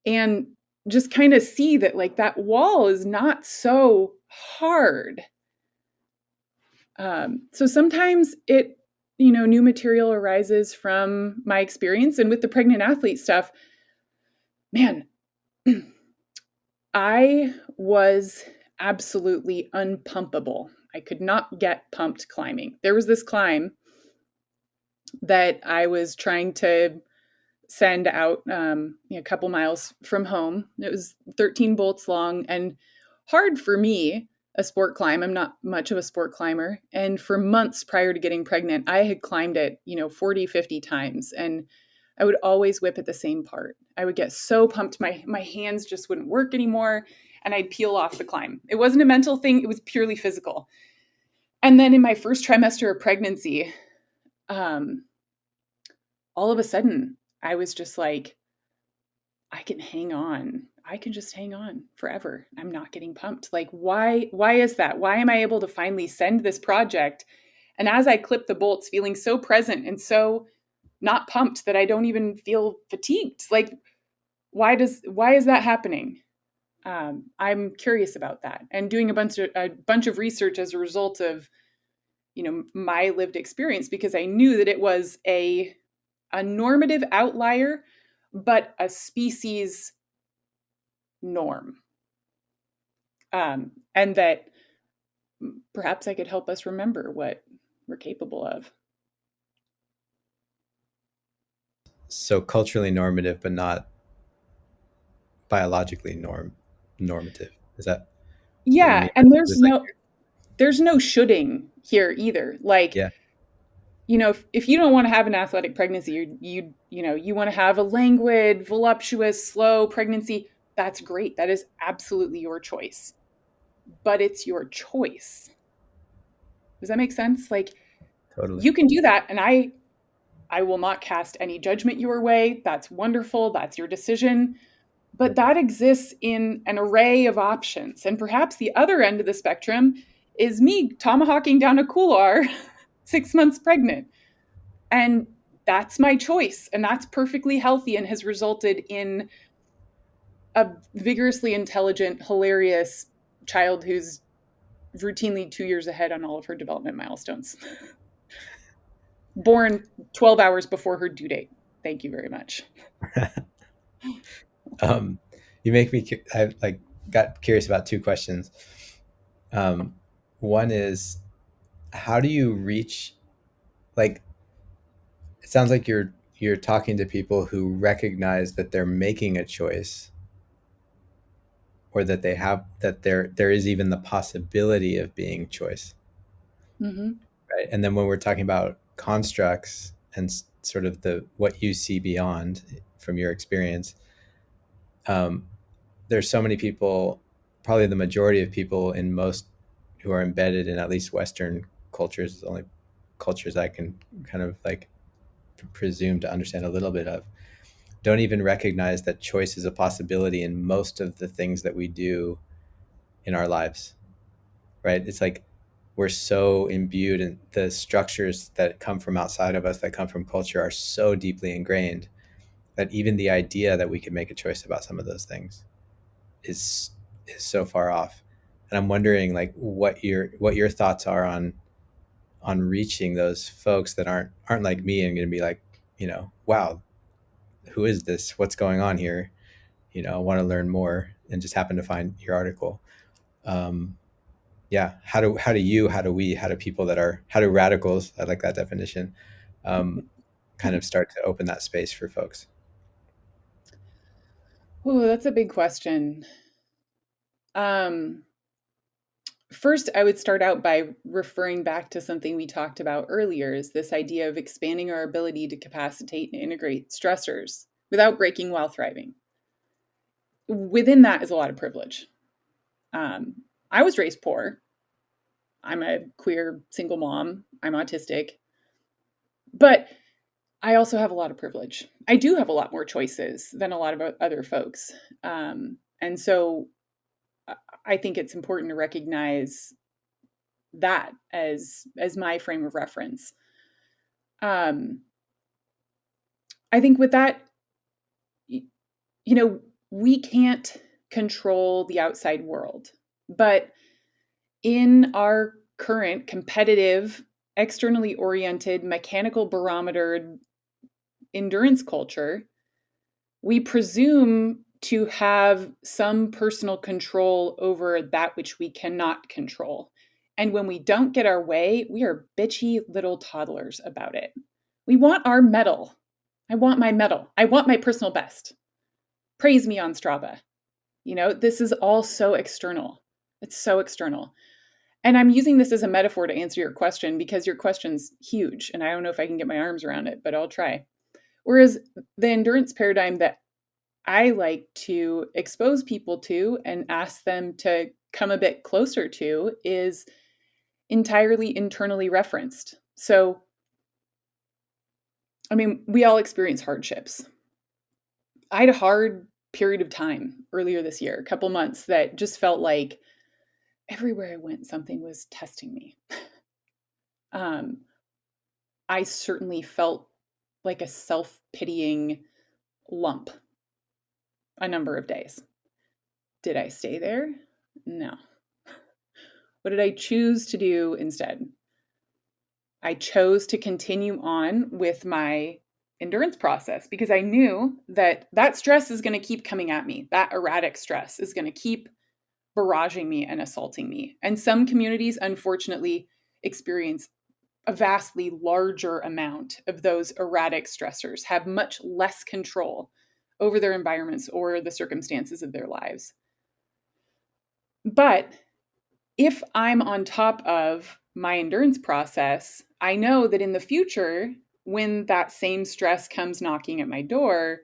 and just kind of see that like that wall is not so hard. So sometimes new material arises from my experience. And with the pregnant athlete stuff, man, I was absolutely unpumpable. I could not get pumped climbing. There was this climb that I was trying to send out a couple miles from home. It was 13 bolts long and hard for me, a sport climb. I'm not much of a sport climber. And for months prior to getting pregnant, I had climbed it, 40, 50 times. And I would always whip at the same part. I would get so pumped, my hands just wouldn't work anymore, and I'd peel off the climb. It wasn't a mental thing, it was purely physical. And then in my first trimester of pregnancy, all of a sudden, I was just like, I can hang on. I can just hang on forever. I'm not getting pumped. Like, why is that? Why am I able to finally send this project? And as I clip the bolts, feeling so present and so not pumped that I don't even feel fatigued. Like, why is that happening? I'm curious about that, and doing a bunch of research as a result of my lived experience, because I knew that it was a normative outlier, but a species norm, and that perhaps I could help us remember what we're capable of. So culturally normative, but not biologically normative. Is that what you Yeah, mean? and There's like, there's no shoulding here either. Like, yeah, if you don't want to have an athletic pregnancy, you want to have a languid, voluptuous, slow pregnancy, that's great. That is absolutely your choice. But it's your choice. Does that make sense? Like, totally. you can do that, and I will not cast any judgment your way. That's wonderful. That's your decision. But that exists in an array of options. And perhaps the other end of the spectrum is me tomahawking down a couloir 6 months pregnant. And that's my choice. And that's perfectly healthy and has resulted in a vigorously intelligent, hilarious child who's routinely 2 years ahead on all of her development milestones. Born 12 hours before her due date. Thank you very much. Um, you make me, I like got curious about two questions. Um, One is, how do you reach, like, it sounds like you're talking to people who recognize that they're making a choice, or that they have, that there is even the possibility of being choice, Hmm. right? And then when we're talking about constructs and sort of the what you see beyond from your experience, um, there's so many people, probably the majority of people in most, who are embedded in at least Western cultures, the only cultures I can kind of like presume to understand a little bit of, don't even recognize that choice is a possibility in most of the things that we do in our lives, right? It's like we're so imbued in the structures that come from outside of us, that come from culture, are so deeply ingrained that even the idea that we could make a choice about some of those things is is so far off. And I'm wondering, like, what your thoughts are on reaching those folks that aren't like me and going to be like, wow, who is this? What's going on here? I want to learn more, and just happen to find your article. Um, yeah, how do people that are, how do radicals, I like that definition, um, kind of start to open that space for folks? Oh, that's a big question. Um, First, I would start out by referring back to something we talked about earlier, is this idea of expanding our ability to capacitate and integrate stressors without breaking while thriving. Within that is a lot of privilege. I was raised poor. I'm a queer single mom. I'm autistic. But I also have a lot of privilege. I do have a lot more choices than a lot of other folks. And so I think it's important to recognize that as my frame of reference. Um, I think with that, you know, we can't control the outside world, but in our current competitive, externally oriented, mechanical barometered endurance culture, we presume to have some personal control over that which we cannot control. And when we don't get our way, we are bitchy little toddlers about it. We want our medal. I want my medal. I want my personal best. Praise me on Strava. This is all so external. It's so external. And I'm using this as a metaphor to answer your question because your question's huge. And I don't know if I can get my arms around it, but I'll try. Whereas the endurance paradigm that I like to expose people to and ask them to come a bit closer to is entirely internally referenced. So, I mean, we all experience hardships. I had a hard period of time earlier this year, a couple months that just felt like everywhere I went, something was testing me. Um, I certainly felt like a self pitying lump a number of days. Did I stay there? No. What did I choose to do instead? I chose to continue on with my endurance process because I knew that that stress is going to keep coming at me. That erratic stress is going to keep barraging me and assaulting me. And some communities, unfortunately, experience a vastly larger amount of those erratic stressors, have much less control over their environments or the circumstances of their lives. But if I'm on top of my endurance process, I know that in the future, when that same stress comes knocking at my door,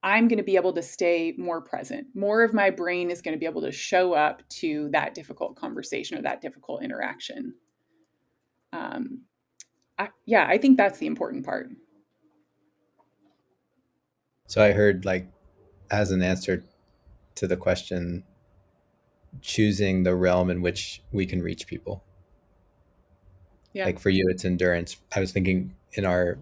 I'm going to be able to stay more present. More of my brain is going to be able to show up to that difficult conversation or that difficult interaction. Um, yeah, I think that's the important part. So I heard, like, as an answer to the question, choosing the realm in which we can reach people. Yeah. Like for you, it's endurance. I was thinking in our,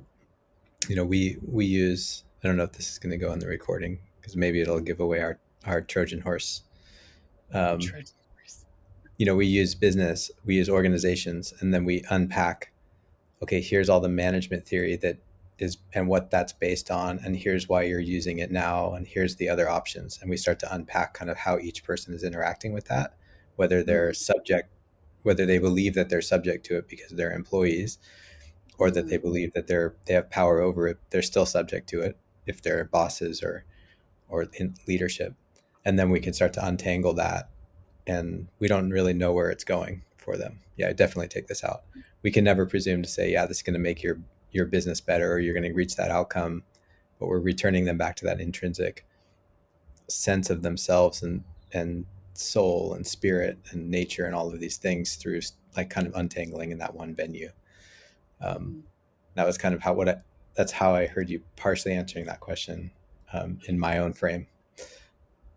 we use, I don't know if this is going to go on the recording because maybe it'll give away our Trojan horse. Um, we use business, we use organizations, and then we unpack, okay, here's all the management theory that is and what that's based on, and here's why you're using it now, and here's the other options, and we start to unpack kind of how each person is interacting with that, whether they're Mm-hmm. subject, whether they believe that they're subject to it because they're employees, or that they Mm-hmm. believe that they have power over it. They're still subject to it if they're bosses or in leadership, and then we can start to untangle that, and we don't really know where it's going for them. Yeah, definitely take this out. We can never presume to say, yeah, this is going to make your business better, or you're going to reach that outcome, but we're returning them back to that intrinsic sense of themselves and soul and spirit and nature and all of these things through like kind of untangling in that one venue. Um, Mm-hmm. that was kind of that's how I heard you partially answering that question in my own frame.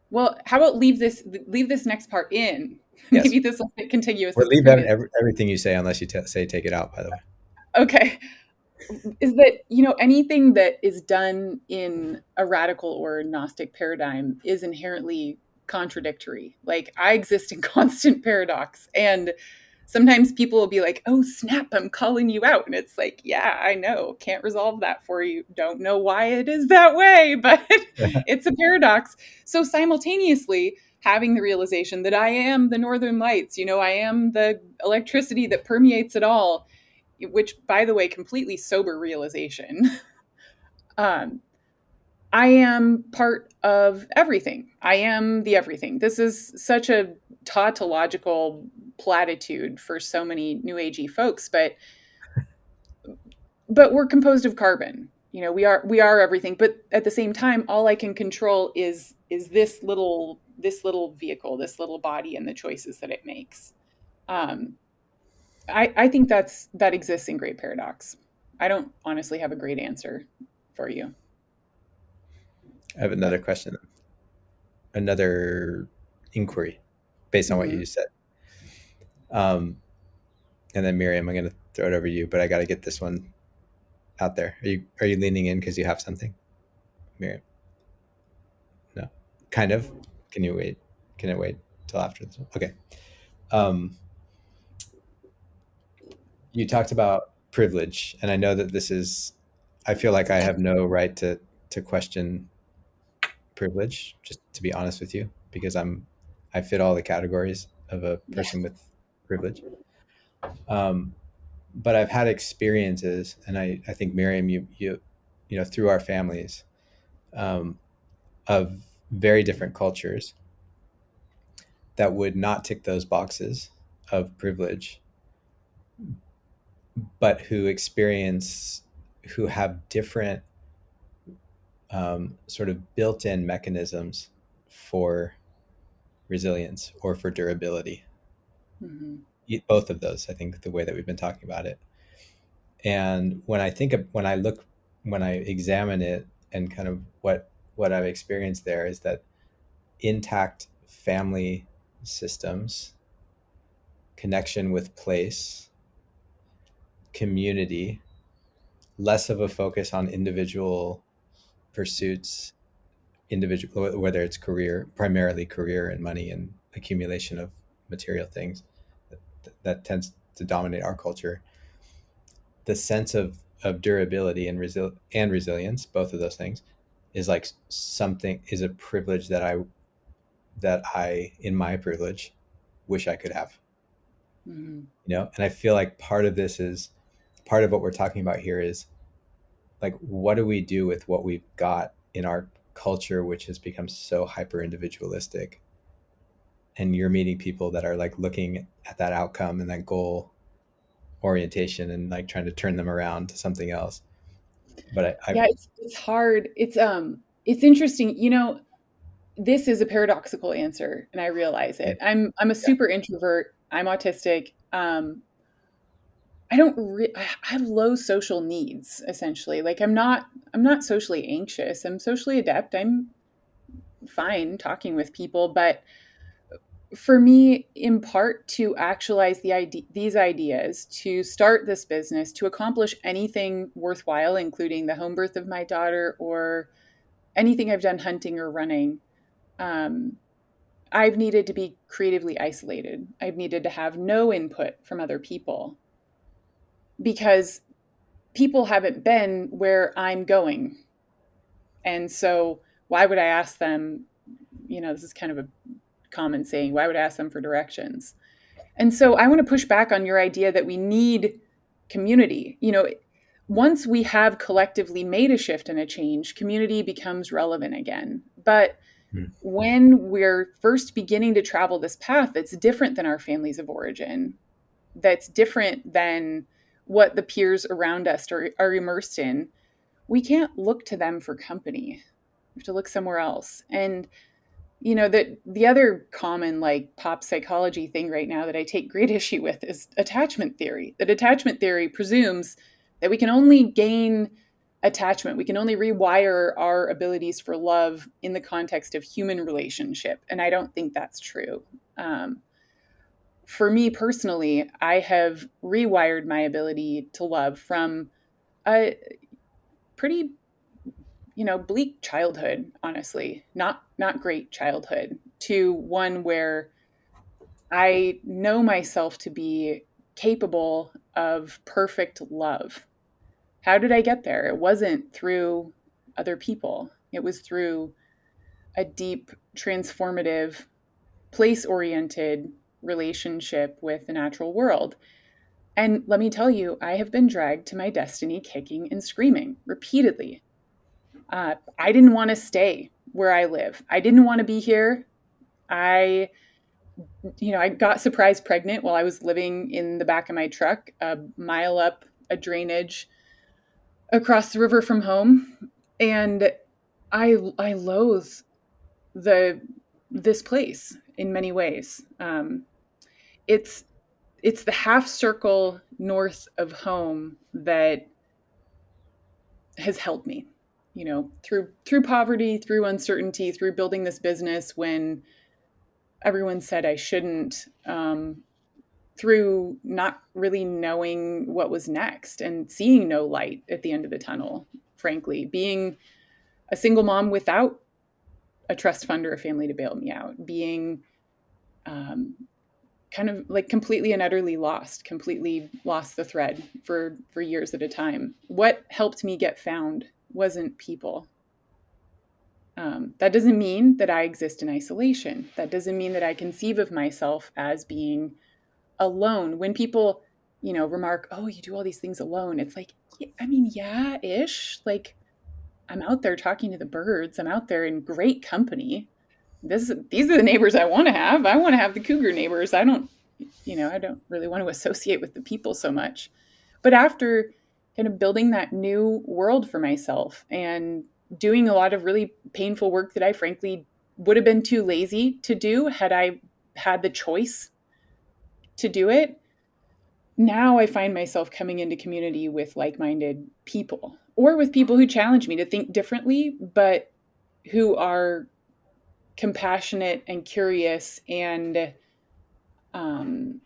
Well, how about leave this next part in? Yes, Maybe this will fit contiguous or with the leave previous. everything you say unless you say take it out. By the way, Okay. Is that, anything that is done in a radical or Gnostic paradigm is inherently contradictory. Like, I exist in constant paradox, and sometimes people will be like, oh snap, I'm calling you out, and it's like, yeah, I know, can't resolve that for you, don't know why it is that way, but it's a paradox. So simultaneously having the realization that I am the northern lights, I am the electricity that permeates it all, which, by the way, completely sober realization. um, I am part of everything. I am the everything. This is such a tautological platitude for so many new agey folks, but we're composed of carbon. We are everything, but at the same time, all I can control is this little vehicle, this little body, and the choices that it makes. Um, I think that exists in great paradox. I don't honestly have a great answer for you, I have another but question, another inquiry based on what you mhm. just said. Um, and then Miriam, I'm going to throw it over to you, but I got to get this one out there. Are you leaning in because you have something, Miriam? No, kind of. Can you wait? Can it wait till after this one? Okay. Um, you talked about privilege, and I know that this is. I feel like I have no right to question privilege. Just to be honest with you, because I fit all the categories of a Yeah, person with privilege. Um, but I've had experiences, and I think Miriam, you know, through our families, um, of very different cultures that would not tick those boxes of privilege, but who have different sort of built-in mechanisms for resilience or for durability. hmm Both of those, I think, the way that we've been talking about it. And when I examine it, and kind of what I've experienced there is that intact family systems, connection with place, community, less of a focus on individual pursuits, individual, whether it's career, primarily career and money and accumulation of material things, that tends to dominate our culture. The sense of durability and resilience, both of those things, is like something, is a privilege that I in my privilege wish I could have. hmm And I feel like part of what we're talking about here is like, what do we do with what we've got in our culture, which has become so hyper individualistic, and you're meeting people that are like looking at that outcome and that goal orientation and like trying to turn them around to something else. But I yeah, it's hard. It's interesting. This is a paradoxical answer, and I realize it. I'm a yeah, super introvert. I'm autistic. I have low social needs, essentially. Like, I'm not socially anxious. I'm socially adept. I'm fine talking with people, but for me, in part, to actualize these ideas, to start this business, to accomplish anything worthwhile, including the home birth of my daughter or anything I've done hunting or running, um, I've needed to be creatively isolated. I've needed to have no input from other people because people haven't been where I'm going. And so why would I ask them, this is kind of a common saying, why would I ask them for directions? And so I want to push back on your idea that we need community. Once we have collectively made a shift and a change, community becomes relevant again. But Mm. when we're first beginning to travel this path that's different than our families of origin, that's different than what the peers around us are immersed in, we can't look to them for company. We have to look somewhere else. And that the other common like pop psychology thing right now that I take great issue with is attachment theory. That attachment theory presumes that we can only gain attachment, we can only rewire our abilities for love in the context of human relationship, and I don't think that's true. um, for me personally, I have rewired my ability to love from a pretty bleak childhood, honestly, not great childhood, to one where I know myself to be capable of perfect love. How did I get there? It wasn't through other people. It was through a deep, transformative, place-oriented relationship with the natural world. And let me tell you, I have been dragged to my destiny kicking and screaming repeatedly. I didn't want to stay where I live. I didn't want to be here. I, I got surprise pregnant while I was living in the back of my truck, a mile up a drainage across the river from home, and I loathe the this place in many ways. It's it's the half circle north of home that has held me, through poverty, through uncertainty, through building this business when everyone said I shouldn't, through not really knowing what was next and seeing no light at the end of the tunnel, frankly, being a single mom without a trust fund or a family to bail me out, being um, kind of like completely and utterly lost, completely lost the thread for years at a time. What helped me get found wasn't people. That doesn't mean that I exist in isolation. That doesn't mean that I conceive of myself as being alone. When people, remark, "Oh, you do all these things alone," it's like, yeah, I mean, yeah, ish. Like, I'm out there talking to the birds. I'm out there in great company. These are the neighbors I want to have. I want to have the cougar neighbors. I don't really want to associate with the people so much. But after kind of building that new world for myself and doing a lot of really painful work that I frankly would have been too lazy to do had I had the choice to do it, now I find myself coming into community with like minded people or with people who challenge me to think differently, but who are compassionate and curious and um,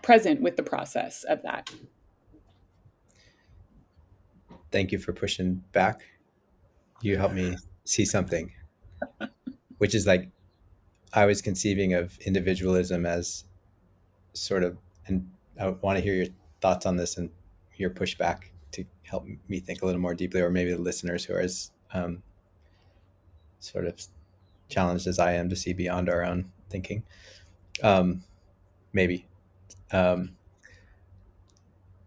present with the process of that. Thank you for pushing back. You helped me see something, which is like I was conceiving of individualism as sort of, and I want to hear your thoughts on this and your pushback to help me think a little more deeply, or maybe the listeners who are as sort of challenged as I am to see beyond our own thinking. Maybe. Um,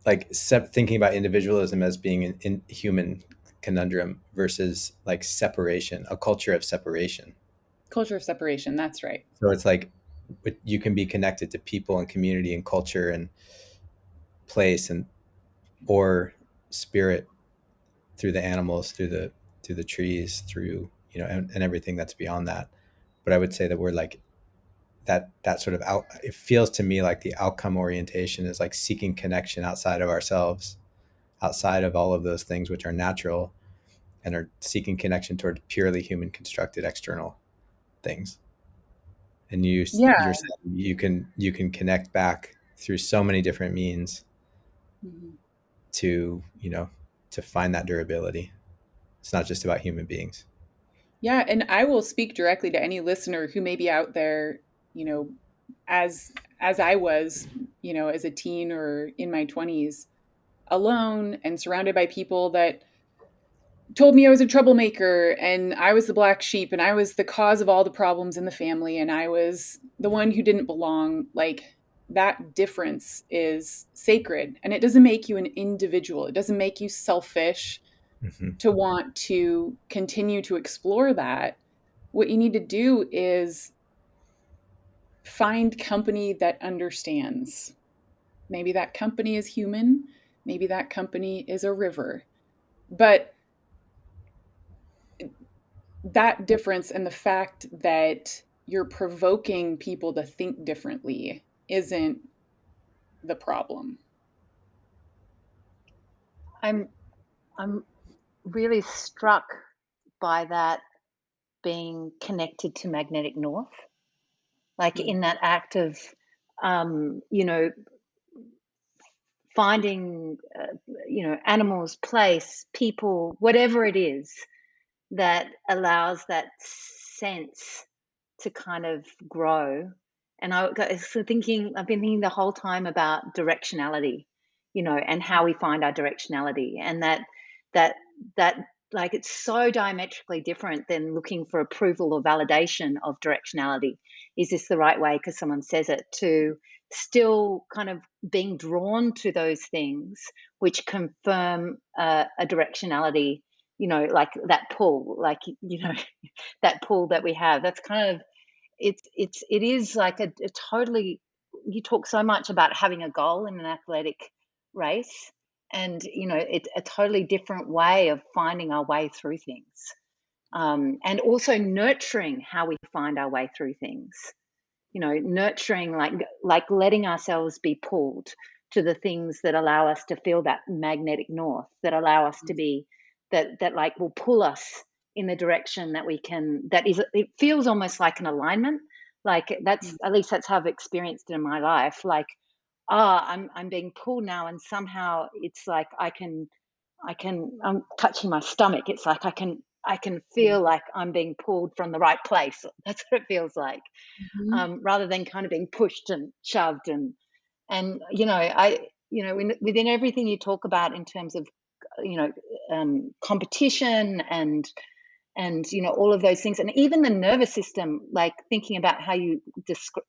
like thinking about individualism as being an human conundrum versus like separation, a culture of separation. Culture of separation, that's right. So it's like you can be connected to people and community and culture and place and or spirit through the animals, through the trees, through and everything that's beyond that. But I would say that we're like that sort of out. It feels to me like the outcome orientation is like seeking connection outside of ourselves, outside of all of those things which are natural, and are seeking connection toward purely human constructed external things. And Yeah. you're saying you can connect back through so many different means Mhm. to to find that durability. It's not just about human beings. Yeah, and I will speak directly to any listener who may be out there, you know, as I was, as a teen or in my 20s. alone and surrounded by people that told me I was a troublemaker and I was the black sheep and I was the cause of all the problems in the family and I was the one who didn't belong, like that difference is sacred and it doesn't make you an individual. It doesn't make you selfish Mm-hmm. to want to continue to explore that. What you need to do is find company that understands. Maybe that company is human, maybe that company is a river. But that difference and the fact that you're provoking people to think differently isn't the problem. I'm I'm really struck by that being connected to magnetic north, like Mm. in that act of, you know, finding, you know, animals, place, people, whatever it is that allows that sense to kind of grow. And I got so thinking, I've been thinking the whole time about directionality, you know, and how we find our directionality, and that that like it's so diametrically different than looking for approval or validation of directionality. Is this the right way because someone says it? To still kind of being drawn to those things which confirm a directionality, you know, like that pull, like, you know, that pull that we have. That's kind of, it is like a totally, you talk so much about having a goal in an athletic race, and you know it's a totally different way of finding our way through things, and also nurturing how we find our way through things, you know, nurturing, like letting ourselves be pulled to the things that allow us to feel that magnetic north, that allow us to be, that like will pull us in the direction that we can, that is, it feels almost like an alignment. Like that's, at least that's how I've experienced it in my life. Like, I'm being pulled now, and somehow it's like I'm touching my stomach. It's like I can feel like I'm being pulled from the right place. That's what it feels like, Mhm. rather than kind of being pushed and shoved. And you know, within everything you talk about in terms of, you know, competition and you know all of those things, and even the nervous system, like thinking about how you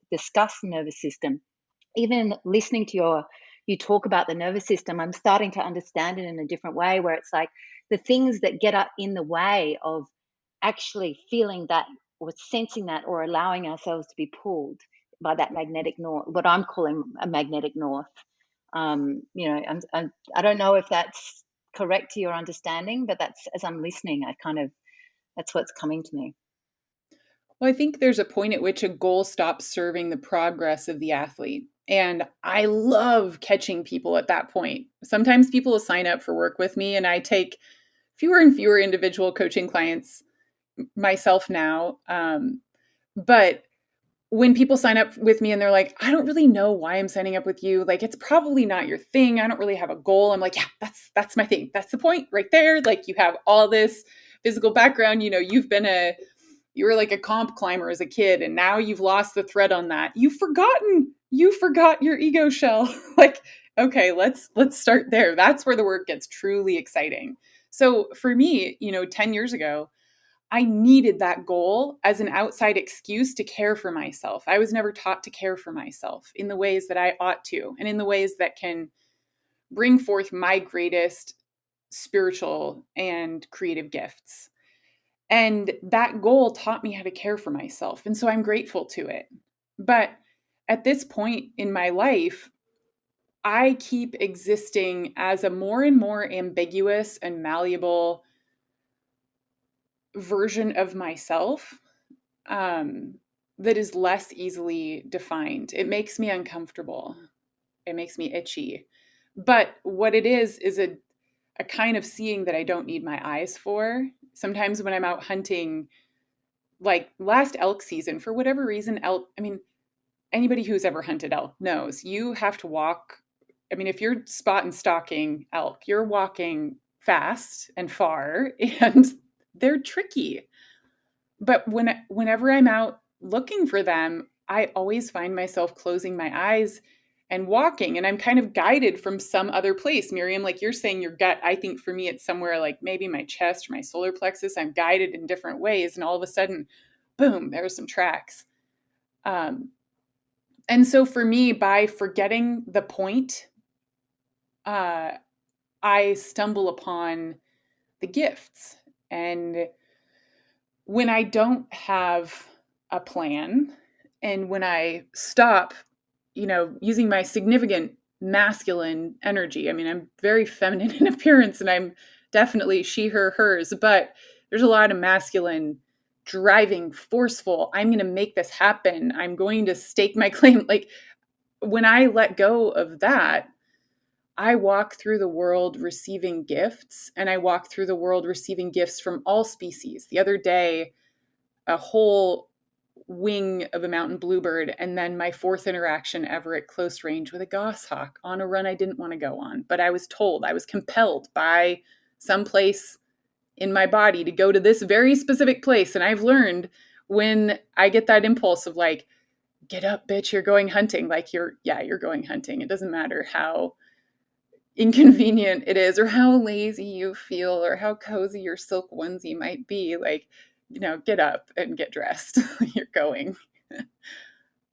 discuss the nervous system, even listening to you talk about the nervous system, I'm starting to understand it in a different way, where it's like the things that get up in the way of actually feeling that or sensing that or allowing ourselves to be pulled by that magnetic north, what I'm calling a magnetic north. You know, I don't know if that's correct to your understanding, but that's, as I'm listening, I kind of, that's what's coming to me. Well, I think there's a point at which a goal stops serving the progress of the athlete. And I love catching people at that point. Sometimes people will sign up for work with me, and I take fewer and fewer individual coaching clients myself now. But when people sign up with me and they're like, I don't really know why I'm signing up with you. Like, it's probably not your thing. I don't really have a goal. I'm like, yeah, that's my thing. That's the point right there. Like, you have all this physical background. You know, you were like a comp climber as a kid, and now you've lost the thread on that. You forgot your ego shell. Like, okay, let's start there. That's where the work gets truly exciting. So for me, you know, 10 years ago, I needed that goal as an outside excuse to care for myself. I was never taught to care for myself in the ways that I ought to, and in the ways that can bring forth my greatest spiritual and creative gifts. And that goal taught me how to care for myself. And so I'm grateful to it. But at this point in my life, I keep existing as a more and more ambiguous and malleable version of myself, um, that is less easily defined. It makes me uncomfortable. It makes me itchy. But what it is a kind of seeing that I don't need my eyes for. Sometimes when I'm out hunting, like last elk season, for whatever reason, elk, I mean, anybody who's ever hunted elk knows you have to walk. I mean, if you're spot and stalking elk, you're walking fast and far, and they're tricky. But whenever I'm out looking for them, I always find myself closing my eyes and walking, and I'm kind of guided from some other place. Miriam, like you're saying, your gut, I think for me, it's somewhere like maybe my chest or my solar plexus. I'm guided in different ways. And all of a sudden, boom, there's some tracks. And so for me, by forgetting the point, I stumble upon the gifts. And when I don't have a plan, and when I stop, using my significant masculine energy, I mean, I'm very feminine in appearance and I'm definitely she, her, hers, but there's a lot of masculine driving, forceful, I'm going to make this happen. I'm going to stake my claim. Like when I let go of that, I walk through the world receiving gifts, and I walk through the world receiving gifts from all species. The other day, a whole wing of a mountain bluebird, and then my fourth interaction ever at close range with a goshawk on a run I didn't want to go on. But I was told, I was compelled by some place in my body to go to this very specific place. And I've learned when I get that impulse of like, get up, bitch, you're going hunting. Like you're going hunting. It doesn't matter how inconvenient it is or how lazy you feel or how cozy your silk onesie might be. Like, get up and get dressed. You're going.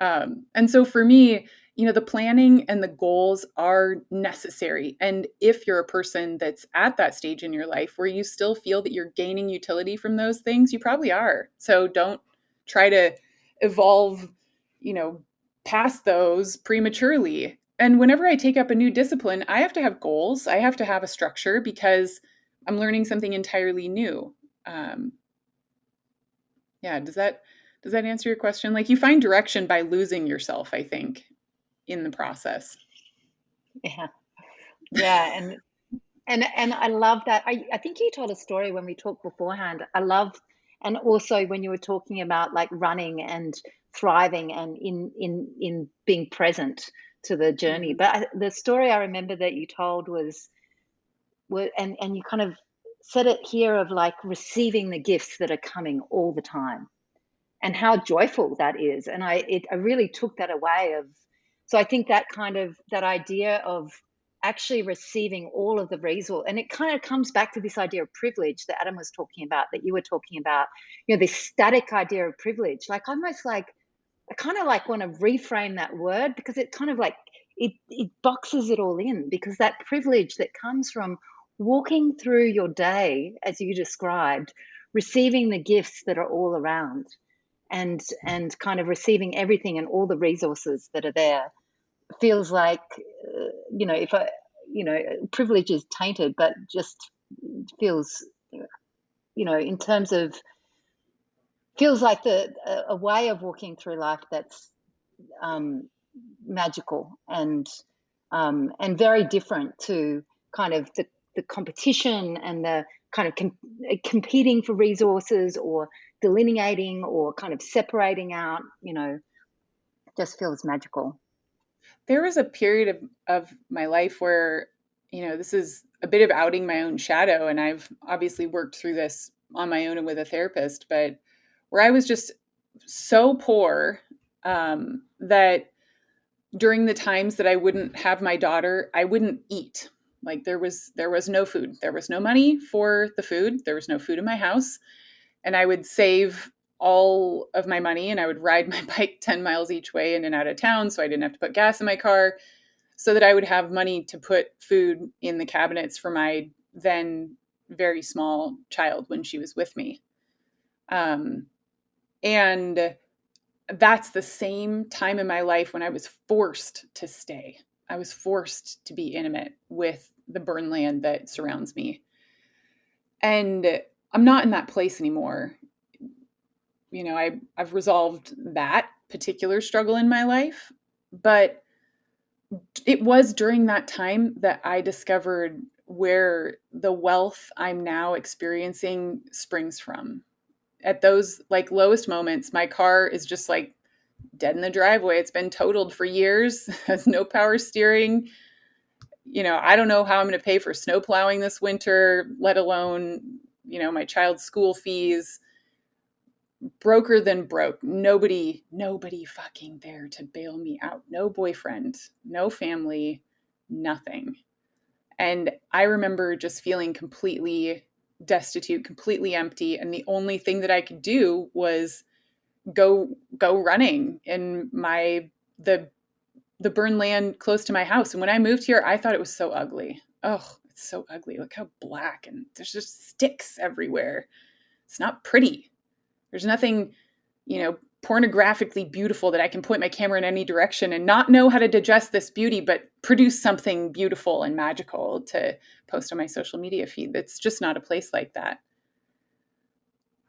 And so for me, the planning and the goals are necessary. And if you're a person that's at that stage in your life where you still feel that you're gaining utility from those things, you probably are. So don't try to evolve, past those prematurely. And whenever I take up a new discipline, I have to have goals. I have to have a structure because I'm learning something entirely new. Yeah, does that answer your question? Like you find direction by losing yourself, I think, in the process. Yeah, and I love that. I think you told a story when we talked beforehand. I love, and also when you were talking about like running and thriving and in being present to the journey. Mm-hmm. But the story I remember that you told was and you kind of said it here of like receiving the gifts that are coming all the time and how joyful that is. And I really took that away of, so I think that kind of that idea of actually receiving all of the resource, and it kind of comes back to this idea of privilege that Adam was talking about, that you were talking about, this static idea of privilege. Like almost like I kind of like want to reframe that word because it kind of like it boxes it all in, because that privilege that comes from walking through your day as you described, receiving the gifts that are all around, and kind of receiving everything and all the resources that are there, feels like if I privilege is tainted, but just feels in terms of feels like a way of walking through life that's magical and very different to kind of the competition and the kind of competing for resources or delineating or kind of separating out, just feels magical. There was a period of my life where, this is a bit of outing my own shadow, and I've obviously worked through this on my own and with a therapist, but where I was just so poor that during the times that I wouldn't have my daughter, I wouldn't eat. Like there was no food. There was no money for the food. There was no food in my house. And I would save all of my money and I would ride my bike 10 miles each way in and out of town so I didn't have to put gas in my car, so that I would have money to put food in the cabinets for my then very small child when she was with me. And that's the same time in my life when I was forced to stay. I was forced to be intimate with the burn land that surrounds me. And I'm not in that place anymore. I've resolved that particular struggle in my life, but it was during that time that I discovered where the wealth I'm now experiencing springs from. At those like lowest moments, my car is just like dead in the driveway. It's been totaled for years, has no power steering. I don't know how I'm going to pay for snow plowing this winter, let alone, my child's school fees. broker than broke. Nobody fucking there to bail me out. No boyfriend, no family, nothing. And I remember just feeling completely destitute, completely empty. And the only thing that I could do was go running in the the burned land close to my house. And when I moved here, I thought it was so ugly. Oh, it's so ugly. Look how black, and there's just sticks everywhere. It's not pretty. There's nothing, pornographically beautiful that I can point my camera in any direction and not know how to digest this beauty, but produce something beautiful and magical to post on my social media feed. That's just not a place like that.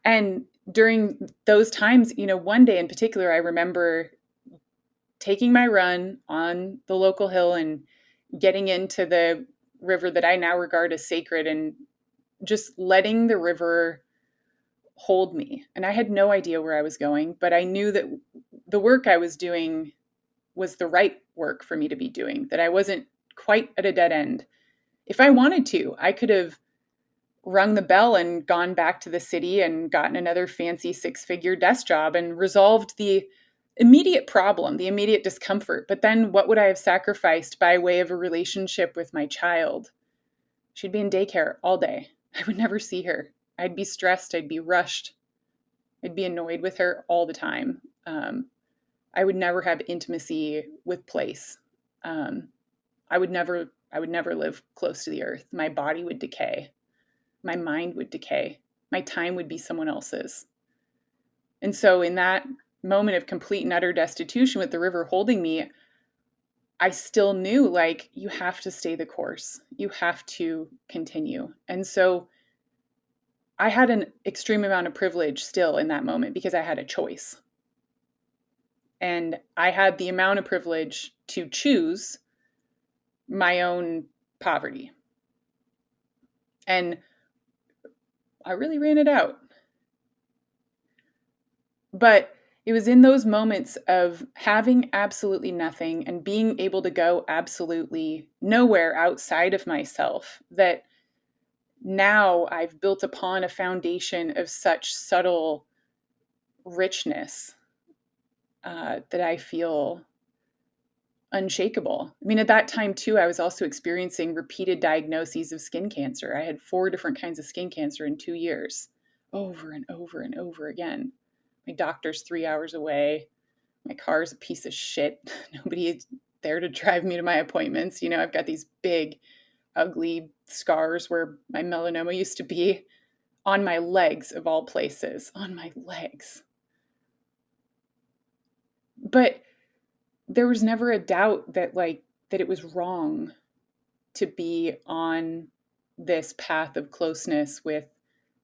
And during those times, one day in particular, I remember taking my run on the local hill and getting into the river that I now regard as sacred, and just letting the river hold me. And I had no idea where I was going, but I knew that the work I was doing was the right work for me to be doing, that I wasn't quite at a dead end. If I wanted to, I could have rung the bell and gone back to the city and gotten another fancy 6-figure desk job and resolved the immediate problem, the immediate discomfort. But then what would I have sacrificed by way of a relationship with my child? She'd be in daycare all day. I would never see her. I'd be stressed. I'd be rushed. I'd be annoyed with her all the time. I would never have intimacy with place. I would never live close to the earth. My body would decay. My mind would decay. My time would be someone else's. And so in that moment of complete and utter destitution with the river holding me, I still knew, like, you have to stay the course. You have to continue. And so I had an extreme amount of privilege still in that moment because I had a choice. And I had the amount of privilege to choose my own poverty. And I really ran it out. But it was in those moments of having absolutely nothing and being able to go absolutely nowhere outside of myself that now I've built upon a foundation of such subtle richness that I feel unshakable. I mean, at that time, too, I was also experiencing repeated diagnoses of skin cancer. I had 4 different kinds of skin cancer in 2 years, over and over and over again. My doctor's 3 hours away. My car's a piece of shit. Nobody is there to drive me to my appointments. I've got these big, ugly scars where my melanoma used to be on my legs, of all places, on my legs. But there was never a doubt that it was wrong to be on this path of closeness with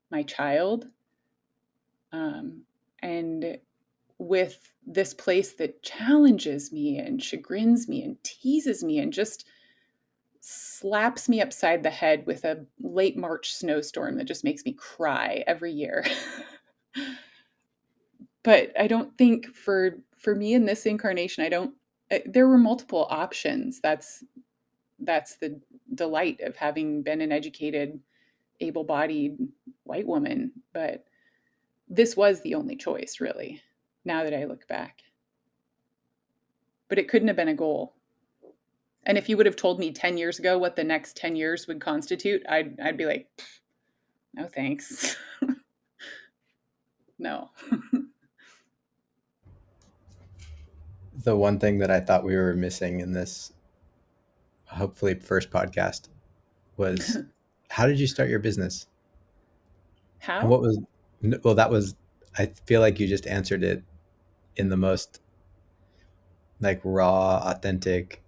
my child, and with this place that challenges me and chagrins me and teases me and just slaps me upside the head with a late March snowstorm that just makes me cry every year. But I don't think for me in this incarnation, there were multiple options. That's the delight of having been an educated, able-bodied white woman. But this was the only choice, really, now that I look back. But it couldn't have been a goal. And if you would have told me 10 years ago what the next 10 years would constitute, I'd be like, no thanks. No. The one thing that I thought we were missing in this, hopefully, first podcast was how did you start your business? And How? what was, well, that was, I feel like you just answered it in the most like raw, authentic.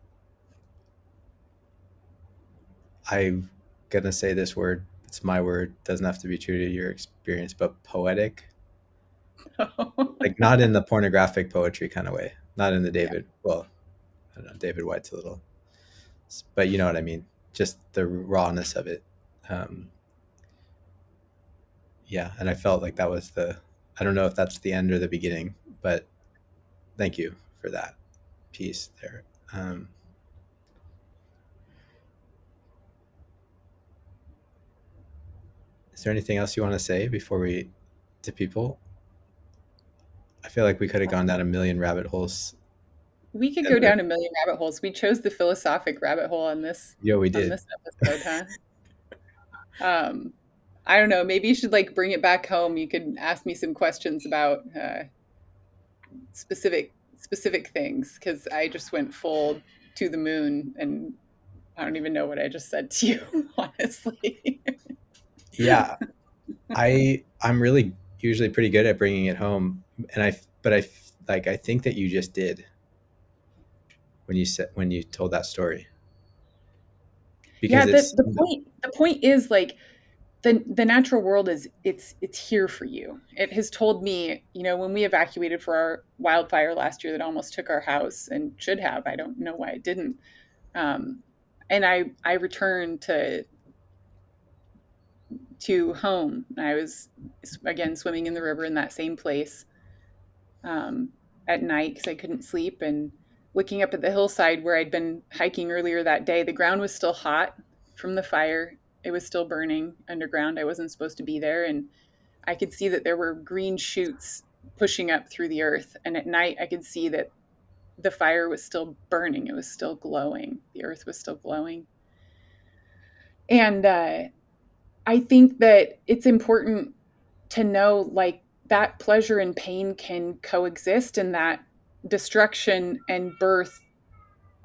I'm gonna say this word. It's my word. Doesn't have to be true to your experience, but poetic. Like not in the pornographic poetry kind of way. Not in the Yeah. David. Well, I don't know. David White's a little, but you know what I mean. Just the rawness of it. Um, yeah, and I felt like that was the. I don't know if that's the end or the beginning, but thank you for that piece there. Is there anything else you want to say before we to people? I feel like we could have gone down a million rabbit holes. We could go down a million rabbit holes. We chose the philosophic rabbit hole Yeah, we on did. this episode, huh? Um, I don't know. Maybe you should like bring it back home. You could ask me some questions about specific things because I just went full to the moon, and I don't even know what I just said to you, honestly. Yeah, I'm really usually pretty good at bringing it home, and I think that you just did when you told that story, because Yeah, it's the point is like the natural world is it's here for you. It has told me, when we evacuated for our wildfire last year that almost took our house and should have. I don't know why it didn't. Um, and I returned to home. I was again swimming in the river in that same place um, at night because I couldn't sleep, and looking up at the hillside where I'd been hiking earlier that day. The ground was still hot from the fire. It was still burning underground. I wasn't supposed to be there, and I could see that there were green shoots pushing up through the earth. And at night, I could see that the fire was still burning. It was still glowing. The earth was still glowing. And I think that it's important to know like that pleasure and pain can coexist, and that destruction and birth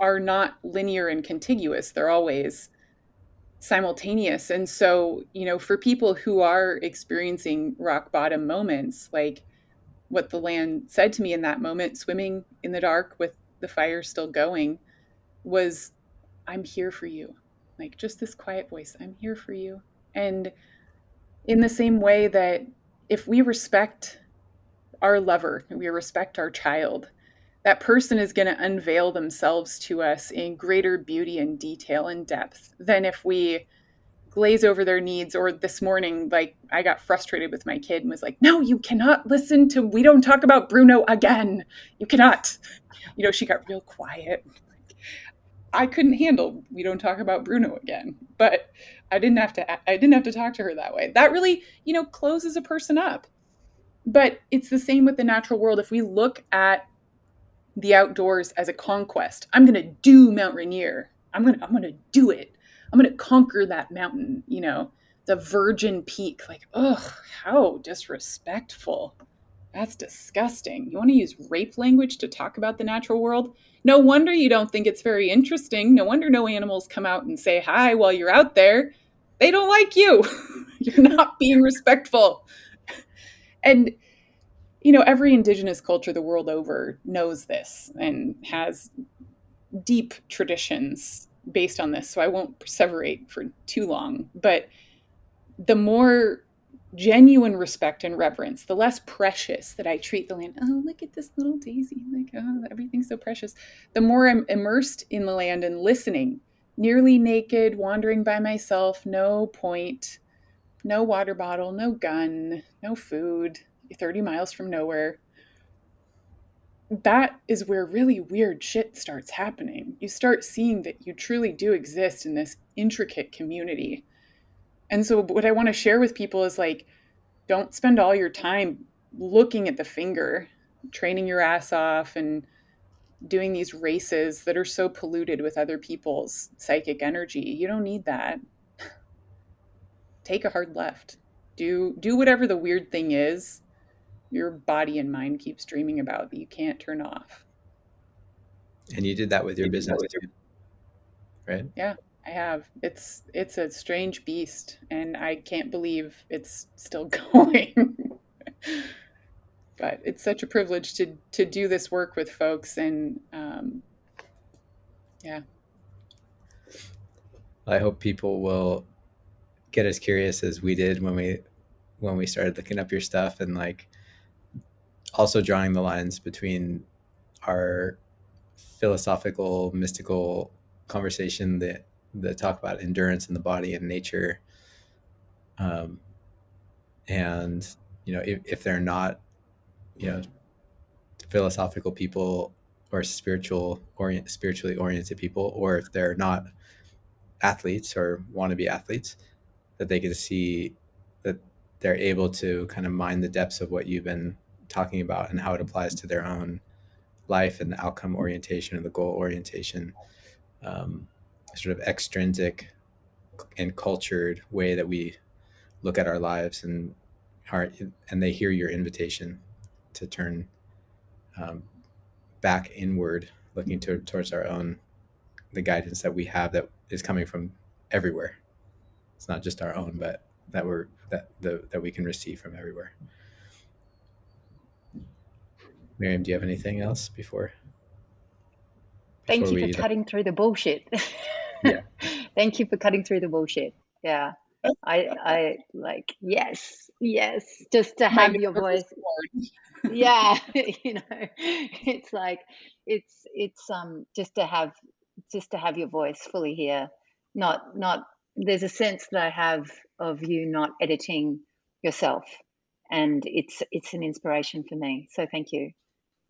are not linear and contiguous. They're always simultaneous. And so, for people who are experiencing rock bottom moments, like what the land said to me in that moment, swimming in the dark with the fire still going, was, I'm here for you. Like just this quiet voice, I'm here for you. And in the same way that if we respect our lover, we respect our child, that person is going to unveil themselves to us in greater beauty and detail and depth than if we glaze over their needs. Or this morning, like I got frustrated with my kid and was like, no, you cannot listen to We Don't Talk About Bruno again. You cannot. She got real quiet. I couldn't handle We Don't Talk About Bruno again. But I didn't have to talk to her that way. That really, closes a person up. But it's the same with the natural world. If we look at the outdoors as a conquest, I'm going to do Mount Rainier. I'm going to do it. I'm going to conquer that mountain, the virgin peak. Like, oh, how disrespectful. That's disgusting. You want to use rape language to talk about the natural world? No wonder you don't think it's very interesting. No wonder no animals come out and say hi while you're out there. They don't like you. You're not being respectful. And every indigenous culture the world over knows this and has deep traditions based on this. So I won't perseverate for too long. But the more genuine respect and reverence, the less precious that I treat the land. Oh, look at this little daisy. Like, oh, everything's so precious. The more I'm immersed in the land and listening, nearly naked, wandering by myself, no point, no water bottle, no gun, no food, 30 miles from nowhere. That is where really weird shit starts happening. You start seeing that you truly do exist in this intricate community. And so, what I want to share with people is like, don't spend all your time looking at the finger, training your ass off, and doing these races that are so polluted with other people's psychic energy. You don't need that. Take a hard left. Do whatever the weird thing is your body and mind keeps dreaming about that you can't turn off. And you did that with your business too, right? Yeah, I have. It's a strange beast, and I can't believe it's still going. But it's such a privilege to do this work with folks, and yeah. I hope people will get as curious as we did when we started looking up your stuff, and like also drawing the lines between our philosophical mystical conversation that talk about endurance in the body and nature, um, and if they're not you know philosophical people or spiritually oriented people, or if they're not athletes or want to be athletes, that they can see that they're able to kind of mine the depths of what you've been talking about and how it applies to their own life and the outcome orientation and the goal orientation, sort of extrinsic and cultured way that we look at our lives, and they hear your invitation to turn back inward, looking towards our own, the guidance that we have that is coming from everywhere. It's not just our own, but that we can receive from everywhere. Miriam, do you have anything else before Thank you for we? cutting through the bullshit. Yeah. Thank you for cutting through the bullshit. Yeah. I like, yes, just to My have your nervous voice. system. Yeah, it's like it's just to have your voice fully here. Not there's a sense that I have of you not editing yourself, and it's an inspiration for me. So thank you.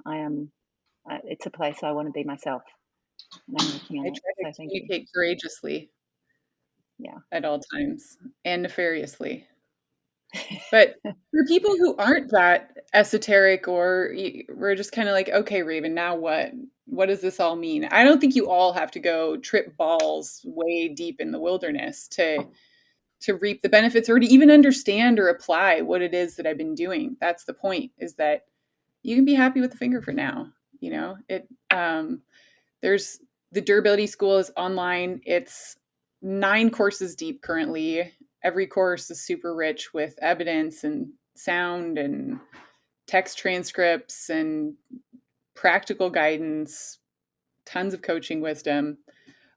I am it's a place I want to be myself, and I'm working I on it. try to So thank you. communicate courageously Yeah. at all times and nefariously. But for people who aren't that esoteric, or we're just kind of like, okay, Raven, now what? What does this all mean? I don't think you all have to go trip balls way deep in the wilderness to reap the benefits, or to even understand or apply what it is that I've been doing. That's the point, is that you can be happy with the finger for now. You know, there's the durability school is online. It's 9 courses deep currently. Every course is super rich with evidence and sound and text transcripts and practical guidance, tons of coaching wisdom.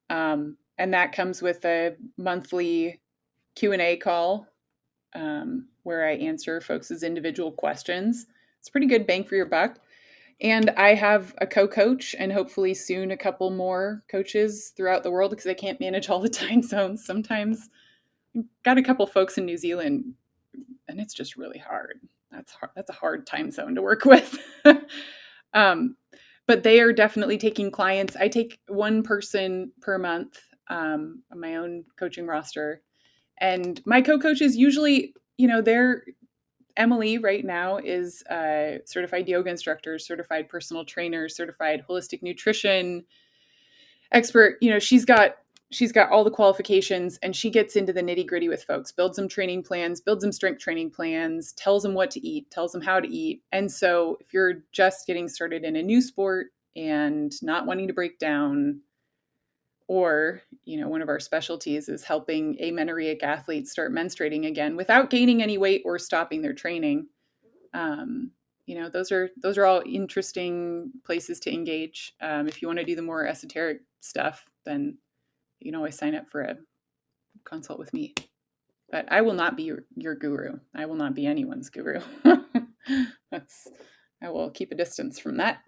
And that comes with a monthly Q&A call, where I answer folks' individual questions. It's pretty good bang for your buck. And I have a co-coach, and hopefully soon a couple more coaches throughout the world, because I can't manage all the time zones. Sometimes got a couple folks in New Zealand, and it's just really hard. That's hard. That's a hard time zone to work with. But they are definitely taking clients. I take one person per month on my own coaching roster. And my co-coaches usually, they're Emily right now is a certified yoga instructor, certified personal trainer, certified holistic nutrition expert. She's got all the qualifications, and she gets into the nitty gritty with folks, builds them training plans, builds them strength training plans, tells them what to eat, tells them how to eat. And so if you're just getting started in a new sport and not wanting to break down, or, one of our specialties is helping amenorrheic athletes start menstruating again without gaining any weight or stopping their training. Those are all interesting places to engage. If you want to do the more esoteric stuff, then you can always sign up for a consult with me. But I will not be your guru. I will not be anyone's guru. I will keep a distance from that.